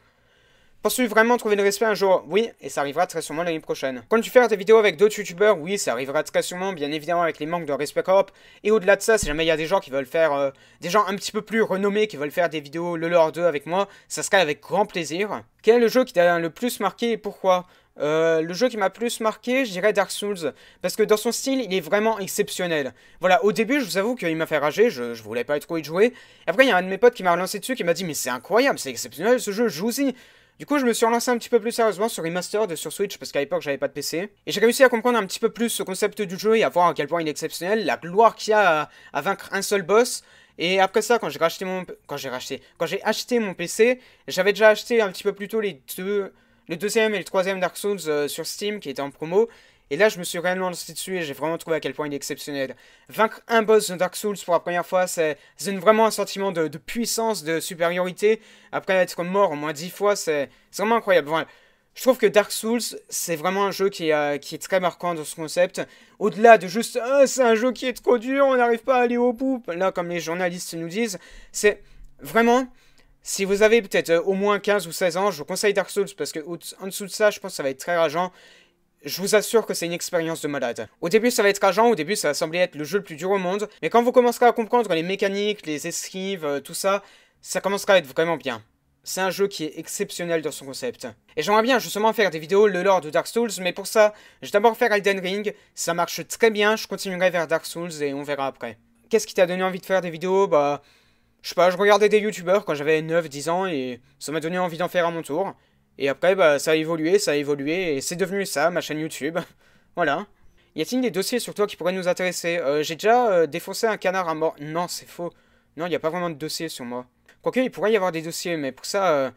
[SPEAKER 1] Penses-tu vraiment trouver le respect un jour? Oui, et ça arrivera très sûrement l'année prochaine. Quand tu fais des vidéos avec d'autres youtubeurs, oui, ça arrivera très sûrement, bien évidemment, avec les manques de respect corp. Et au-delà de ça, si jamais il y a des gens qui veulent faire, des gens un petit peu plus renommés qui veulent faire des vidéos le lore 2 avec moi, ça serait avec grand plaisir. Quel est le jeu qui t'a le plus marqué et pourquoi? Le jeu qui m'a plus marqué, je dirais Dark Souls, parce que dans son style, il est vraiment exceptionnel. Voilà, au début, je vous avoue qu'il m'a fait rager, je voulais pas trop y jouer. Après, il y a un de mes potes qui m'a relancé dessus, qui m'a dit, mais c'est incroyable, c'est exceptionnel ce jeu, joue-y. Du coup, je me suis relancé un petit peu plus sérieusement sur Remastered sur Switch, parce qu'à l'époque, j'avais pas de PC. Et j'ai réussi à comprendre un petit peu plus ce concept du jeu et à voir à quel point il est exceptionnel, la gloire qu'il y a à vaincre un seul boss. Et après ça, quand j'ai acheté mon PC, j'avais déjà acheté un petit peu plus tôt le deuxième et le troisième Dark Souls sur Steam qui était en promo. Et là, je me suis réellement lancé dessus et j'ai vraiment trouvé à quel point il est exceptionnel. Vaincre un boss de Dark Souls pour la première fois, c'est vraiment un sentiment de puissance, de supériorité. Après être mort au moins 10 fois, c'est vraiment incroyable. Voilà. Je trouve que Dark Souls, c'est vraiment un jeu qui est très marquant dans ce concept. Au-delà de juste c'est un jeu qui est trop dur, on n'arrive pas à aller au bout. Là, comme les journalistes nous disent, c'est vraiment... Si vous avez peut-être au moins 15 ou 16 ans, je vous conseille Dark Souls parce que en dessous de ça, je pense que ça va être très rageant. Je vous assure que c'est une expérience de malade. Au début, ça va être rageant, au début, ça va sembler être le jeu le plus dur au monde, mais quand vous commencerez à comprendre les mécaniques, les esquives, tout ça, ça commencera à être vraiment bien. C'est un jeu qui est exceptionnel dans son concept. Et j'aimerais bien justement faire des vidéos le lore de Dark Souls, mais pour ça, je vais d'abord faire Elden Ring, ça marche très bien, je continuerai vers Dark Souls et on verra après. Qu'est-ce qui t'a donné envie de faire des vidéos? Bah... Je sais pas, je regardais des youtubeurs quand j'avais 9-10 ans et ça m'a donné envie d'en faire à mon tour. Et après, bah, ça a évolué et c'est devenu ça, ma chaîne YouTube. Voilà. Y a-t-il des dossiers sur toi qui pourraient nous intéresser? J'ai déjà défoncé un canard à mort. Non, c'est faux. Non, il n'y a pas vraiment de dossier sur moi. Quoique, il pourrait y avoir des dossiers, mais pour ça...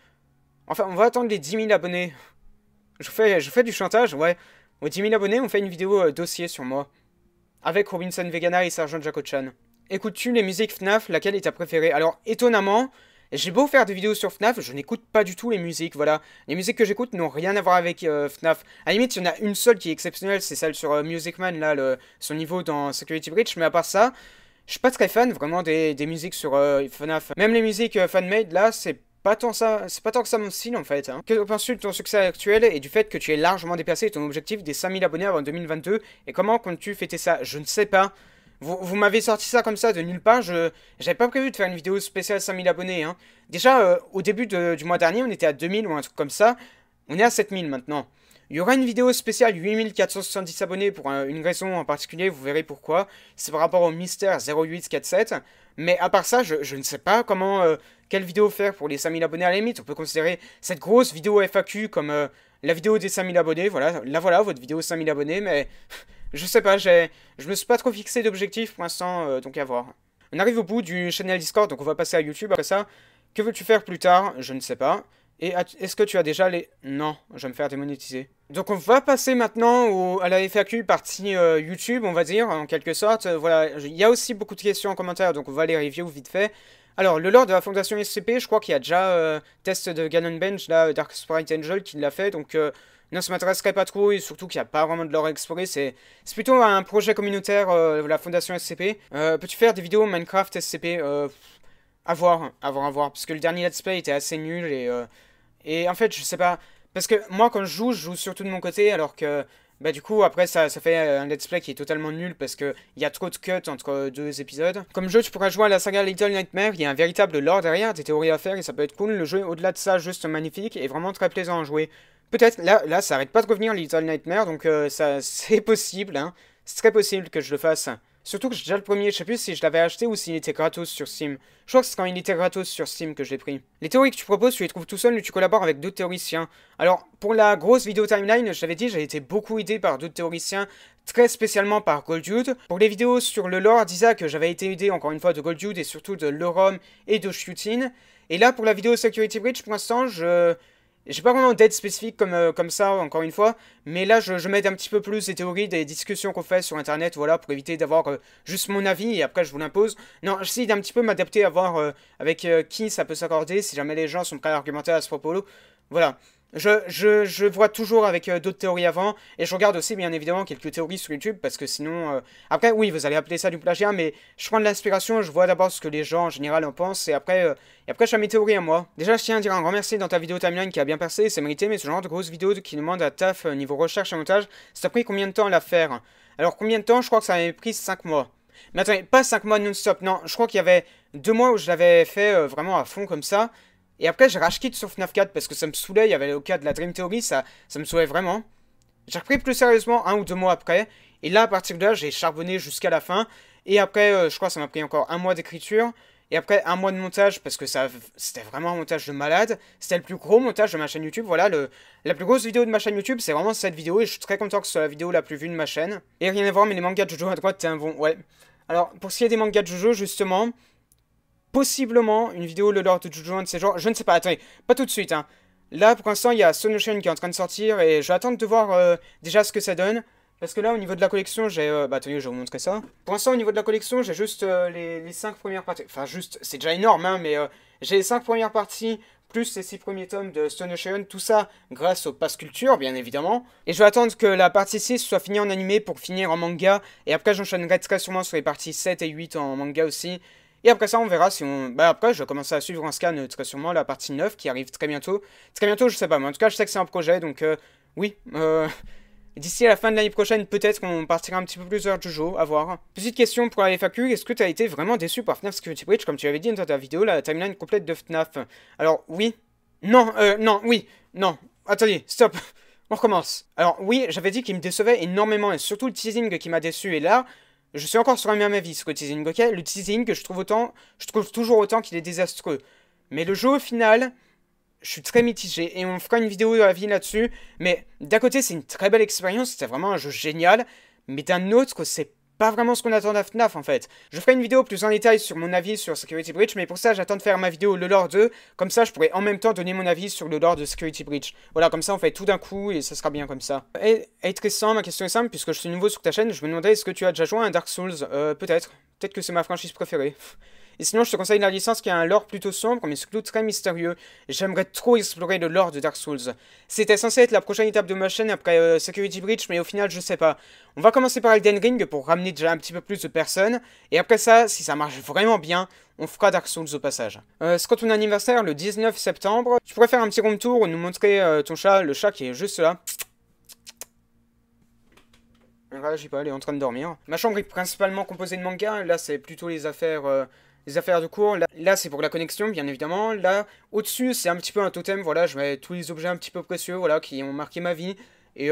[SPEAKER 1] Enfin, on va attendre les 10 000 abonnés. Je fais du chantage, ouais. Aux 10 000 abonnés, on fait une vidéo dossier sur moi. avec Robinson Vegana et Sergeant Jaco-chan. Écoutes-tu les musiques FNAF, laquelle est ta préférée? Alors, étonnamment, j'ai beau faire des vidéos sur FNAF, je n'écoute pas du tout les musiques, voilà. Les musiques que j'écoute n'ont rien à voir avec FNAF. À la limite, il y en a une seule qui est exceptionnelle, c'est celle sur Music Man, là, son niveau dans Security Breach, mais à part ça, je suis pas très fan vraiment des musiques sur FNAF. Même les musiques fan-made, là, c'est pas tant que ça mon style en fait. Hein. Que penses-tu de ton succès actuel et du fait que tu aies largement dépassé ton objectif des 5000 abonnés avant 2022? Et comment comptes-tu fêter ça? Je ne sais pas. Vous m'avez sorti ça comme ça de nulle part. J'avais pas prévu de faire une vidéo spéciale 5000 abonnés. Hein. Déjà, au début du mois dernier, on était à 2000 ou un truc comme ça. On est à 7000 maintenant. Il y aura une vidéo spéciale 8470 abonnés pour une raison en particulier, vous verrez pourquoi. C'est par rapport au Mystère 0847. Mais à part ça, je ne sais pas quelle vidéo faire pour les 5000 abonnés à la limite. On peut considérer cette grosse vidéo FAQ comme la vidéo des 5000 abonnés. Voilà, là voilà, votre vidéo 5000 abonnés. Mais je sais pas, je me suis pas trop fixé d'objectif pour l'instant, donc à voir. On arrive au bout du channel Discord, donc on va passer à YouTube après ça. Que veux-tu faire plus tard? Je ne sais pas. Et est-ce que tu as déjà les... Non, je vais me faire démonétiser. Donc on va passer maintenant à la FAQ partie YouTube, on va dire, en quelque sorte. Voilà, il y a aussi beaucoup de questions en commentaire, donc on va les review vite fait. Alors, le lore de la fondation SCP, je crois qu'il y a déjà test de Ganon Bench, là, Dark Sprite Angel, qui l'a fait, donc... non, ça m'intéresserait pas trop, et surtout qu'il n'y a pas vraiment de lore à explorer, c'est plutôt un projet communautaire, la fondation SCP. Peux-tu faire des vidéos Minecraft SCP à voir, parce que le dernier let's play était assez nul, et en fait, je sais pas, parce que moi, quand je joue surtout de mon côté, alors que, bah du coup, après, ça fait un let's play qui est totalement nul, parce que il y a trop de cuts entre deux épisodes. Comme jeu, tu pourras jouer à la saga Little Nightmare, il y a un véritable lore derrière, des théories à faire, et ça peut être cool. Le jeu, au-delà de ça, juste magnifique, et vraiment très plaisant à jouer. Peut-être, là, ça arrête pas de revenir, Little Nightmare, donc ça, c'est possible, hein. C'est très possible que je le fasse. Surtout que j'ai déjà le premier, je sais plus si je l'avais acheté ou s'il était gratos sur Steam. Je crois que c'est quand il était gratos sur Steam que je l'ai pris. Les théories que tu proposes, tu les trouves tout seul ou tu collabores avec d'autres théoriciens? Alors, pour la grosse vidéo timeline, je l'avais dit, j'ai été beaucoup aidé par d'autres théoriciens, très spécialement par Golddude. Pour les vidéos sur le lore d'Isaac, j'avais été aidé encore une fois de Golddude et surtout de Lerom et de Shootin. Et là, pour la vidéo Security Breach, pour l'instant, j'ai pas vraiment d'aide spécifique comme ça, encore une fois, mais là je m'aide un petit peu plus des théories, des discussions qu'on fait sur internet, voilà, pour éviter d'avoir juste mon avis et après je vous l'impose. Non, j'essaie d'un petit peu m'adapter à voir avec qui ça peut s'accorder, si jamais les gens sont prêts à argumenter à ce propos. Voilà. Je vois toujours avec d'autres théories avant, et je regarde aussi bien évidemment quelques théories sur YouTube, parce que sinon... Après, oui, vous allez appeler ça du plagiat, mais je prends de l'inspiration, je vois d'abord ce que les gens en général en pensent, et après je fais mes théories à moi. Déjà, je tiens à dire un grand merci dans ta vidéo timeline qui a bien percé, c'est mérité, mais ce genre de grosses vidéos qui demandent à taf niveau recherche et montage, ça t'a pris combien de temps à la faire? Alors, combien de temps? Je crois que ça m'avait pris 5 mois. Mais attendez, pas 5 mois non-stop, non, je crois qu'il y avait 2 mois où je l'avais fait vraiment à fond comme ça. Et après, j'ai rage quit sur FNAF 4 parce que ça me saoulait. Il y avait le cas de la Dream Theory, ça me saoulait vraiment. J'ai repris plus sérieusement 1 ou 2 mois après. Et là, à partir de là, j'ai charbonné jusqu'à la fin. Et après, je crois que ça m'a pris encore 1 mois d'écriture. Et après, 1 mois de montage parce que c'était vraiment un montage de malade. C'était le plus gros montage de ma chaîne YouTube. Voilà, la plus grosse vidéo de ma chaîne YouTube, c'est vraiment cette vidéo. Et je suis très content que ce soit la vidéo la plus vue de ma chaîne. Et rien à voir, mais les mangas de Jojo à droite, c'est un bon. Ouais. Alors, pour ce qui est des mangas de Jojo, justement... Possiblement une vidéo le lore de Jojo, un de ces genres, je ne sais pas, attendez, pas tout de suite, hein. Là, pour l'instant, il y a Stone Ocean qui est en train de sortir, et je vais attendre de voir déjà ce que ça donne. Parce que là, au niveau de la collection, j'ai... bah, attendez, je vais vous montrer ça. Pour l'instant, au niveau de la collection, j'ai juste les 5 premières parties. Enfin, juste, c'est déjà énorme, hein, mais j'ai les 5 premières parties, plus les 6 premiers tomes de Stone Ocean, tout ça grâce au Pass Culture, bien évidemment. Et je vais attendre que la partie 6 soit finie en animé pour finir en manga, et après, j'enchaînerai très sûrement sur les parties 7 et 8 en manga aussi. Et après ça, on verra si on... Bah après, je vais commencer à suivre en scan très sûrement la partie 9 qui arrive très bientôt. Très bientôt, je sais pas, mais en tout cas, je sais que c'est un projet, donc oui. D'ici à la fin de l'année prochaine, peut-être qu'on partira un petit peu plus vers Jojo, à voir. Petite question pour la FAQ, est-ce que tu as été vraiment déçu par FNAF Security Breach, comme tu l'avais dit dans ta vidéo, la timeline complète de FNAF? Alors, oui. Non, non, oui, non. Attendez, stop. On recommence. Alors, oui, j'avais dit qu'il me décevait énormément, et surtout le teasing qui m'a déçu, et là... Je suis encore sur le même avis sur le teasing, ok? Le teasing, je trouve toujours autant qu'il est désastreux. Mais le jeu, au final, je suis très mitigé. Et on fera une vidéo à vie là-dessus. Mais d'un côté, c'est une très belle expérience. C'était vraiment un jeu génial. Mais d'un autre, c'est pas vraiment ce qu'on attend d'un FNAF en fait. Je ferai une vidéo plus en détail sur mon avis sur Security Breach, mais pour ça j'attends de faire ma vidéo le lore 2, comme ça je pourrai en même temps donner mon avis sur le lore de Security Breach. Voilà, comme ça on fait tout d'un coup et ça sera bien comme ça. Et Tristan, ma question est simple, puisque je suis nouveau sur ta chaîne, je me demandais est-ce que tu as déjà joué à un Dark Souls? Peut-être. Peut-être que c'est ma franchise préférée. Et sinon, je te conseille la licence qui a un lore plutôt sombre, mais surtout très mystérieux. J'aimerais trop explorer le lore de Dark Souls. C'était censé être la prochaine étape de ma chaîne après Security Breach, mais au final, je sais pas. On va commencer par Elden Ring pour ramener déjà un petit peu plus de personnes. Et après ça, si ça marche vraiment bien, on fera Dark Souls au passage. C'est quand ton anniversaire, le 19 septembre. Tu pourrais faire un petit room tour ou nous montrer ton chat, le chat qui est juste là. Ne réagis pas, elle est en train de dormir. Ma chambre est principalement composée de mangas. Là, c'est plutôt les affaires de cours. Là c'est pour la connexion, bien évidemment. Là, au-dessus, c'est un petit peu un totem. Voilà, je mets tous les objets un petit peu précieux, voilà, qui ont marqué ma vie. Et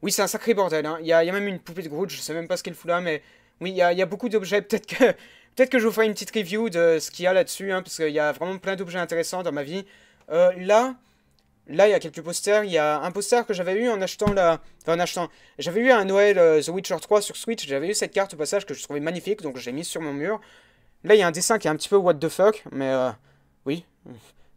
[SPEAKER 1] oui, c'est un sacré bordel. Hein. Il y a même une poupée de Groot, je sais même pas ce qu'elle fout là, mais oui, il y a beaucoup d'objets. Peut-être que je vous ferai une petite review de ce qu'il y a là-dessus, hein, parce qu'il y a vraiment plein d'objets intéressants dans ma vie. Là, il y a quelques posters. Il y a un poster que j'avais eu en achetant la... Enfin, en achetant... J'avais eu à Noël The Witcher 3 sur Switch. J'avais eu cette carte au passage que je trouvais magnifique, donc je l'ai mise sur mon mur. Là, il y a un dessin qui est un petit peu what the fuck, mais oui,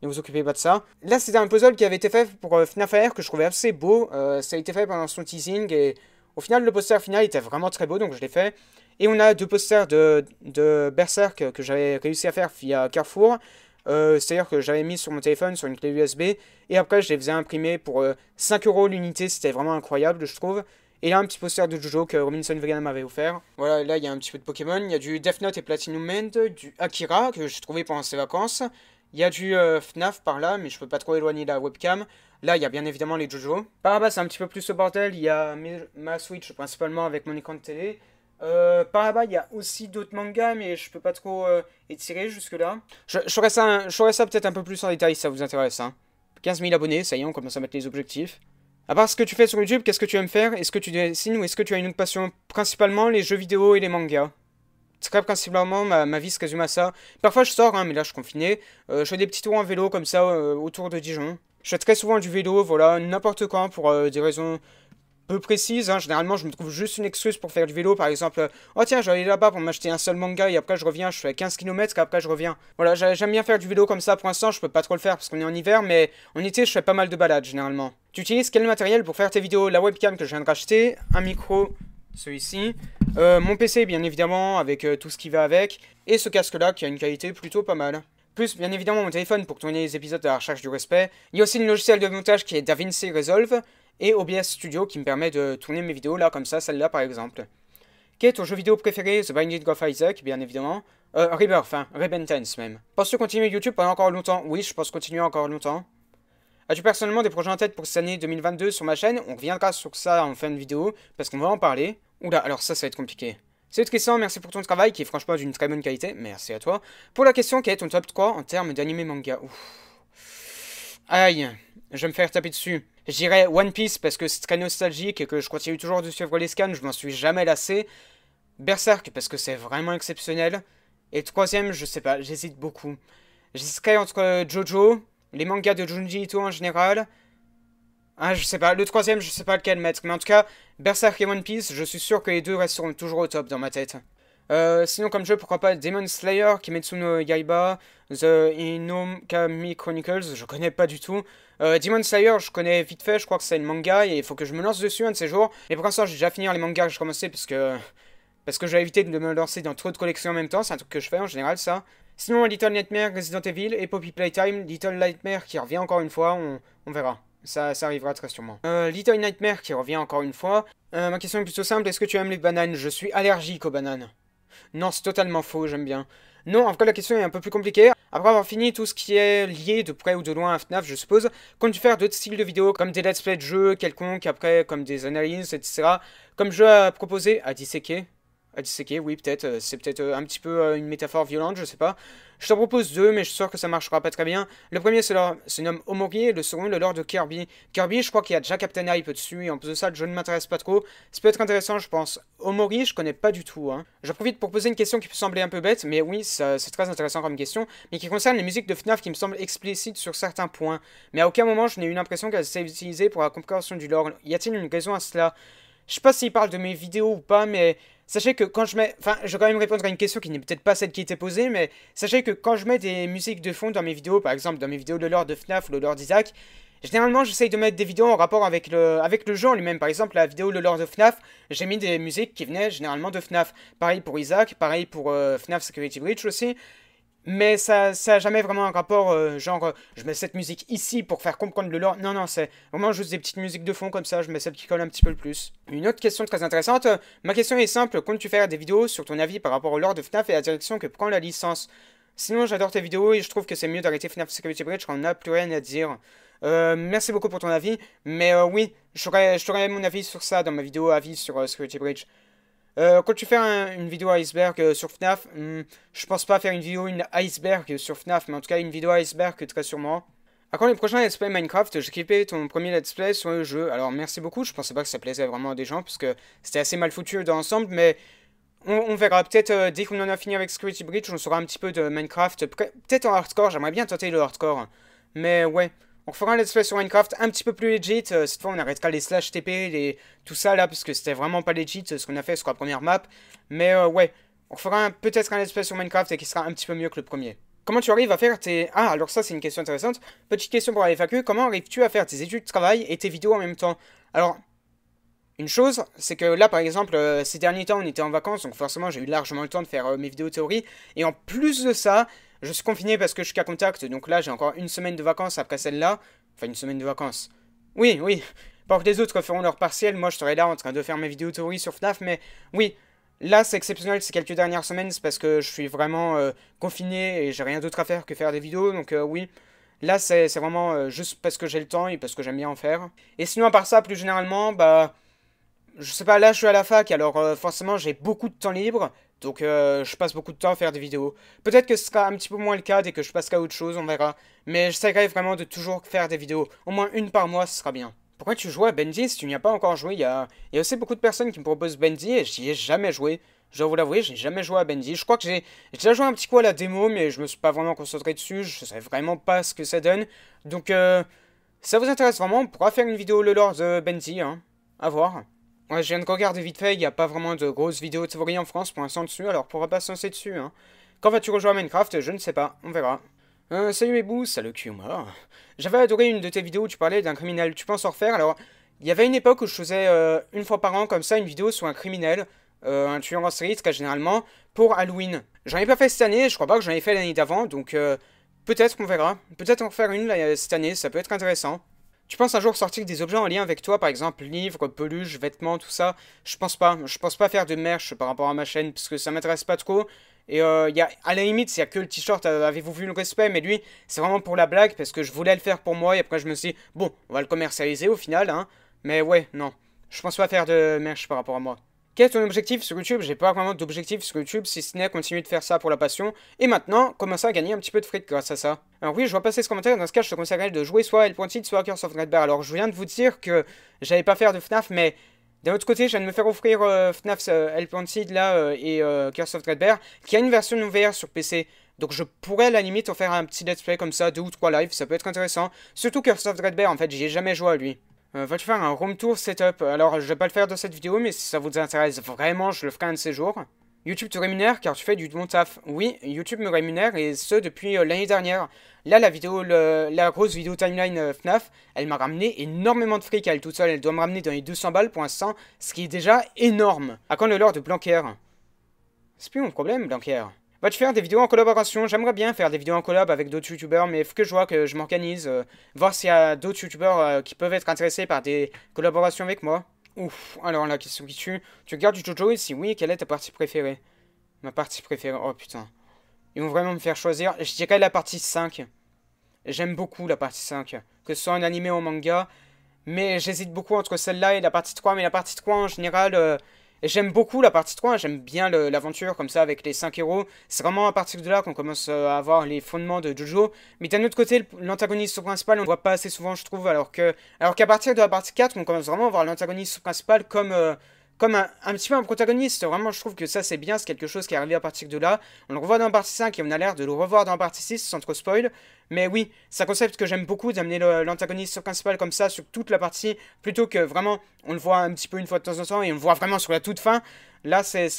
[SPEAKER 1] ne vous occupez pas de ça. Là, c'était un puzzle qui avait été fait pour FNAF AR que je trouvais assez beau. Ça a été fait pendant son teasing et au final, le poster final était vraiment très beau, donc je l'ai fait. Et on a deux posters de Berserk que j'avais réussi à faire via Carrefour. C'est-à-dire que j'avais mis sur mon téléphone, sur une clé USB, et après je les faisais imprimer pour 5 € l'unité, c'était vraiment incroyable, je trouve. Et là, un petit poster de Jojo que Robinson Vegan m'avait offert. Voilà, là, il y a un petit peu de Pokémon. Il y a du Death Note et Platinum End, du Akira, que j'ai trouvé pendant ses vacances. Il y a du FNAF par là, mais je peux pas trop éloigner la webcam. Là, il y a bien évidemment les Jojo. Par là-bas, c'est un petit peu plus le bordel. Il y a ma Switch, principalement avec mon écran de télé. Par là-bas, il y a aussi d'autres mangas, mais je peux pas trop étirer jusque-là. Je ferai ça peut-être un peu plus en détail, si ça vous intéresse. Hein. 15 000 abonnés, ça y est, on commence à mettre les objectifs. À part ce que tu fais sur YouTube, qu'est-ce que tu aimes faire? Est-ce que tu dessines ou est-ce que tu as une autre passion? Principalement les jeux vidéo et les mangas. Très principalement, ma vie se résume à ça. Parfois je sors, hein, mais là je suis confiné. Je fais des petits tours en vélo comme ça autour de Dijon. Je fais très souvent du vélo, voilà, n'importe quand pour des raisons peu précises. Hein. Généralement, je me trouve juste une excuse pour faire du vélo. Par exemple, oh tiens, j'allais là-bas pour m'acheter un seul manga et après je reviens, je fais 15 km et après je reviens. Voilà, j'aime bien faire du vélo comme ça. Pour l'instant, je peux pas trop le faire parce qu'on est en hiver, mais en été, je fais pas mal de balades généralement. Tu utilises quel matériel pour faire tes vidéos? La webcam que je viens de racheter, un micro, celui-ci, mon PC bien évidemment avec tout ce qui va avec, et ce casque-là qui a une qualité plutôt pas mal. Plus, bien évidemment, mon téléphone pour tourner les épisodes à la recherche du respect. Il y a aussi le logiciel de montage qui est DaVinci Resolve et OBS Studio qui me permet de tourner mes vidéos là, comme ça, celle-là par exemple. Quel est ton jeu vidéo préféré? The Binding of Isaac, bien évidemment. Rebirth, hein, Repentance même. Penses-tu continuer YouTube pendant encore longtemps? Oui, je pense continuer encore longtemps. As-tu personnellement des projets en tête pour cette année 2022 sur ma chaîne? On reviendra sur ça en fin de vidéo, parce qu'on va en parler. Oula, alors ça va être compliqué. Salut Tristan, merci pour ton travail qui est franchement d'une très bonne qualité, merci à toi. Pour la question, quel est ton top 3 en termes d'anime manga? Ouf. Aïe, je vais me faire taper dessus. Je dirais One Piece parce que c'est très nostalgique et que je continue toujours de suivre les scans, je m'en suis jamais lassé. Berserk parce que c'est vraiment exceptionnel. Et troisième, je sais pas, j'hésite beaucoup. J'hésiterais entre Jojo, les mangas de Junji Ito en général. Ah, je sais pas, le troisième, je sais pas lequel mettre. Mais en tout cas, Berserk et One Piece, je suis sûr que les deux resteront toujours au top dans ma tête. Sinon, comme jeu, pourquoi pas Demon Slayer, Kimetsu no Yaiba, The Inokami Chronicles, je connais pas du tout. Demon Slayer, je connais vite fait, je crois que c'est une manga et il faut que je me lance dessus un de ces jours. Mais pour l'instant, j'ai déjà fini les mangas que j'ai commencé parce que j'ai évité de me lancer dans trop de collections en même temps, c'est un truc que je fais en général, ça. Sinon, Little Nightmare, Resident Evil et Poppy Playtime, Little Nightmare qui revient encore une fois, on verra. Ça arrivera très sûrement. Little Nightmare qui revient encore une fois. Ma question est plutôt simple, est-ce que tu aimes les bananes? Je suis allergique aux bananes. Non, c'est totalement faux, j'aime bien. Non, en tout cas, la question est un peu plus compliquée. Après avoir fini tout ce qui est lié de près ou de loin à FNAF, je suppose, comptes-tu faire d'autres styles de vidéos, comme des let's play de jeux quelconques, après, comme des analyses, etc. Comme jeu à proposer, à disséquer. À disséquer, oui, peut-être. C'est peut-être un petit peu une métaphore violente, je sais pas. Je t'en propose deux, mais je suis sûr que ça marchera pas très bien. Le premier se nomme Omori, et le second, le lore de Kirby. Kirby, je crois qu'il y a déjà Captain Hype dessus, et en plus de ça, je ne m'intéresse pas trop. Ça peut être intéressant, je pense. Omori, je connais pas du tout, hein. J'en profite pour poser une question qui peut sembler un peu bête, mais oui, c'est très intéressant comme question, mais qui concerne les musiques de FNAF qui me semblent explicites sur certains points. Mais à aucun moment, je n'ai eu l'impression qu'elles étaient utilisées pour la compréhension du lore. Y a-t-il une raison à cela? Je sais pas s'il parle de mes vidéos ou pas, mais Sachez que quand je mets... Enfin, je vais quand même répondre à une question qui n'est peut-être pas celle qui était posée, mais sachez que quand je mets des musiques de fond dans mes vidéos, par exemple dans mes vidéos de lore de FNAF ou de lore d'Isaac, généralement j'essaye de mettre des vidéos en rapport avec le jeu en lui-même. Par exemple, la vidéo de lore de FNAF, j'ai mis des musiques qui venaient généralement de FNAF. Pareil pour Isaac, pareil pour FNAF Security Breach aussi. Mais ça a jamais vraiment un rapport, je mets cette musique ici pour faire comprendre le lore. Non, non, c'est vraiment juste des petites musiques de fond comme ça, je mets celle qui colle un petit peu le plus. Une autre question très intéressante, ma question est simple, comptes-tu faire des vidéos sur ton avis par rapport au lore de FNAF et la direction que prend la licence? Sinon, j'adore tes vidéos et je trouve que c'est mieux d'arrêter FNAF Security Breach quand on n'a plus rien à dire. Merci beaucoup pour ton avis, mais oui, je t'aurai mon avis sur ça dans ma vidéo avis sur Security Breach. Quand tu fais une vidéo iceberg sur FNAF, je pense pas faire une iceberg sur FNAF, mais en tout cas une vidéo iceberg très sûrement. À quand les prochains let's play Minecraft? J'ai kiffé ton premier let's play sur le jeu, alors merci beaucoup, je pensais pas que ça plaisait vraiment à des gens, parce que c'était assez mal foutu dans l'ensemble, mais on verra, peut-être dès qu'on en a fini avec Security Breach, on saura un petit peu de Minecraft, peut-être en hardcore, j'aimerais bien tenter le hardcore, mais ouais. On fera un let's play sur Minecraft un petit peu plus legit, cette fois on arrêtera les slash TP, tout ça là, parce que c'était vraiment pas legit ce qu'on a fait sur la première map. Mais ouais, on fera peut-être un let's play sur Minecraft et qui sera un petit peu mieux que le premier. Comment tu arrives à faire tes... Ah, alors ça c'est une question intéressante. Petite question pour la FAQ, comment arrives-tu à faire tes études de travail et tes vidéos en même temps? Alors, une chose, c'est que là par exemple, ces derniers temps on était en vacances, donc forcément j'ai eu largement le temps de faire mes vidéos théorie. Et en plus de ça... Je suis confiné parce que je suis qu'à contact, donc là j'ai encore une semaine de vacances après celle-là. Enfin une semaine de vacances. Oui, oui. Pendant que les autres feront leur partiel, moi je serai là en train de faire mes vidéos théorie sur FNAF, mais oui. Là c'est exceptionnel ces quelques dernières semaines, c'est parce que je suis vraiment confiné et j'ai rien d'autre à faire que faire des vidéos, donc oui. Là c'est vraiment juste parce que j'ai le temps et parce que j'aime bien en faire. Et sinon à part ça, plus généralement, bah... Je sais pas, là je suis à la fac, alors forcément j'ai beaucoup de temps libre, donc je passe beaucoup de temps à faire des vidéos. Peut-être que ce sera un petit peu moins le cas dès que je passerai à autre chose, on verra. Mais j'essaierai vraiment de toujours faire des vidéos. Au moins une par mois, ce sera bien. Pourquoi tu joues à Bendy si tu n'y as pas encore joué? Il y a aussi beaucoup de personnes qui me proposent Bendy et j'y ai jamais joué. Je dois vous l'avouer, j'ai jamais joué à Bendy. Je crois que j'ai déjà joué un petit coup à la démo, mais je me suis pas vraiment concentré dessus. Je savais vraiment pas ce que ça donne. Donc si ça vous intéresse vraiment, on pourra faire une vidéo le lore de Bendy, hein. À voir. Ouais, je viens de regarder vite fait, il n'y a pas vraiment de grosses vidéos de théorie en France pour l'instant dessus, alors on pourra pas se lancer dessus, hein. Quand vas-tu rejoindre Minecraft? Je ne sais pas, on verra. Salut Ebou, salut Kuma. J'avais adoré une de tes vidéos où tu parlais d'un criminel, tu penses en refaire? Alors, il y avait une époque où je faisais une fois par an comme ça une vidéo sur un criminel, un tueur en série très généralement, pour Halloween. J'en ai pas fait cette année, je crois pas que j'en ai fait l'année d'avant, donc peut-être qu'on verra. Peut-être en faire une là, cette année, ça peut être intéressant. Tu penses un jour sortir des objets en lien avec toi, par exemple livres, peluches, vêtements, tout ça? Je pense pas. Je pense pas faire de merch par rapport à ma chaîne, parce que ça m'intéresse pas trop. Et à la limite, s'il y a que le t-shirt, avez-vous vu le respect? Mais lui, c'est vraiment pour la blague, parce que je voulais le faire pour moi, et après je me suis dit, bon, on va le commercialiser au final, hein. Mais ouais, non. Je pense pas faire de merch par rapport à moi. Quel est ton objectif sur YouTube? J'ai pas vraiment d'objectif sur YouTube, si ce n'est continuer de faire ça pour la passion. Et maintenant, commencer à gagner un petit peu de fric grâce à ça. Alors oui, je vois passer ce commentaire, dans ce cas, je te conseillerais de jouer soit L.Seed, soit Curse of Dreadbear. Alors je viens de vous dire que j'allais pas faire de FNAF, mais d'un autre côté, je viens de me faire offrir FNAF L.Seed là et Curse of Dreadbear, qui a une version VR sur PC. Donc je pourrais à la limite en faire un petit let's play comme ça, 2 ou 3 lives, ça peut être intéressant. Surtout Curse of Dreadbear, en fait, j'y ai jamais joué à lui. Vas-tu faire un room tour setup? Alors, je vais pas le faire dans cette vidéo, mais si ça vous intéresse vraiment, je le ferai un de ces jours. YouTube te rémunère car tu fais du bon taf. Oui, YouTube me rémunère et ce depuis l'année dernière. Là, la grosse vidéo timeline FNAF, elle m'a ramené énormément de fric à elle toute seule. Elle doit me ramener dans les 200 balles pour l'instant, ce qui est déjà énorme. À quand le lore de Blanquer? C'est plus mon problème, Blanquer. Vas-tu faire des vidéos en collaboration? J'aimerais bien faire des vidéos en collab avec d'autres youtubeurs, mais il faut que je vois que je m'organise, voir s'il y a d'autres youtubeurs qui peuvent être intéressés par des collaborations avec moi. Ouf, alors la question qui tue. Tu regardes du JoJo et si oui, quelle est ta partie préférée? Ma partie préférée, oh putain. Ils vont vraiment me faire choisir. Je dirais la partie 5. J'aime beaucoup la partie 5, que ce soit en animé ou en manga, mais j'hésite beaucoup entre celle-là et la partie 3, mais la partie 3 en général... j'aime beaucoup la partie 3, j'aime bien l'aventure comme ça avec les 5 héros. C'est vraiment à partir de là qu'on commence à avoir les fondements de JoJo. Mais d'un autre côté, l'antagoniste principal, on ne voit pas assez souvent, je trouve. Alors qu'à partir de la partie 4, on commence vraiment à voir l'antagoniste principal comme un petit peu un protagoniste. Vraiment, je trouve que ça, c'est bien, c'est quelque chose qui est arrivé à partir de là. On le revoit dans la partie 5 et on a l'air de le revoir dans la partie 6 sans trop spoil. Mais oui, c'est un concept que j'aime beaucoup, d'amener l'antagoniste principal comme ça sur toute la partie, plutôt que vraiment, on le voit un petit peu une fois de temps en temps et on le voit vraiment sur la toute fin. Là, c'est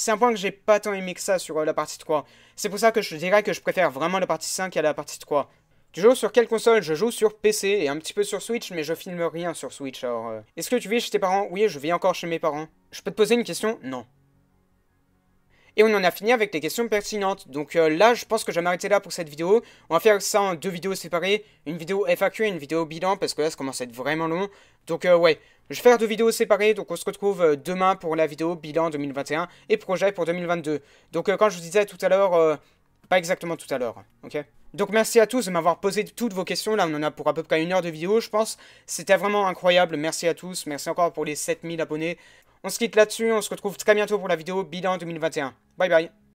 [SPEAKER 1] un point que j'ai pas tant aimé que ça sur la partie 3. C'est pour ça que je dirais que je préfère vraiment la partie 5 à la partie 3. Tu joues sur quelle console? Je joue sur PC et un petit peu sur Switch, mais je filme rien sur Switch. Alors, est-ce que tu vis chez tes parents? Oui, je vis encore chez mes parents. Je peux te poser une question? Non. Et on en a fini avec les questions pertinentes. Donc là, je pense que je vais m'arrêter là pour cette vidéo. On va faire ça en 2 vidéos séparées. Une vidéo FAQ et une vidéo bilan, parce que là, ça commence à être vraiment long. Donc ouais, je vais faire 2 vidéos séparées. Donc on se retrouve demain pour la vidéo bilan 2021 et projet pour 2022. Donc quand je vous disais tout à l'heure... pas exactement tout à l'heure, ok? Donc merci à tous de m'avoir posé toutes vos questions. Là, on en a pour à peu près 1 heure de vidéo, je pense. C'était vraiment incroyable. Merci à tous. Merci encore pour les 7000 abonnés. On se quitte là-dessus. On se retrouve très bientôt pour la vidéo bilan 2021. Bye bye.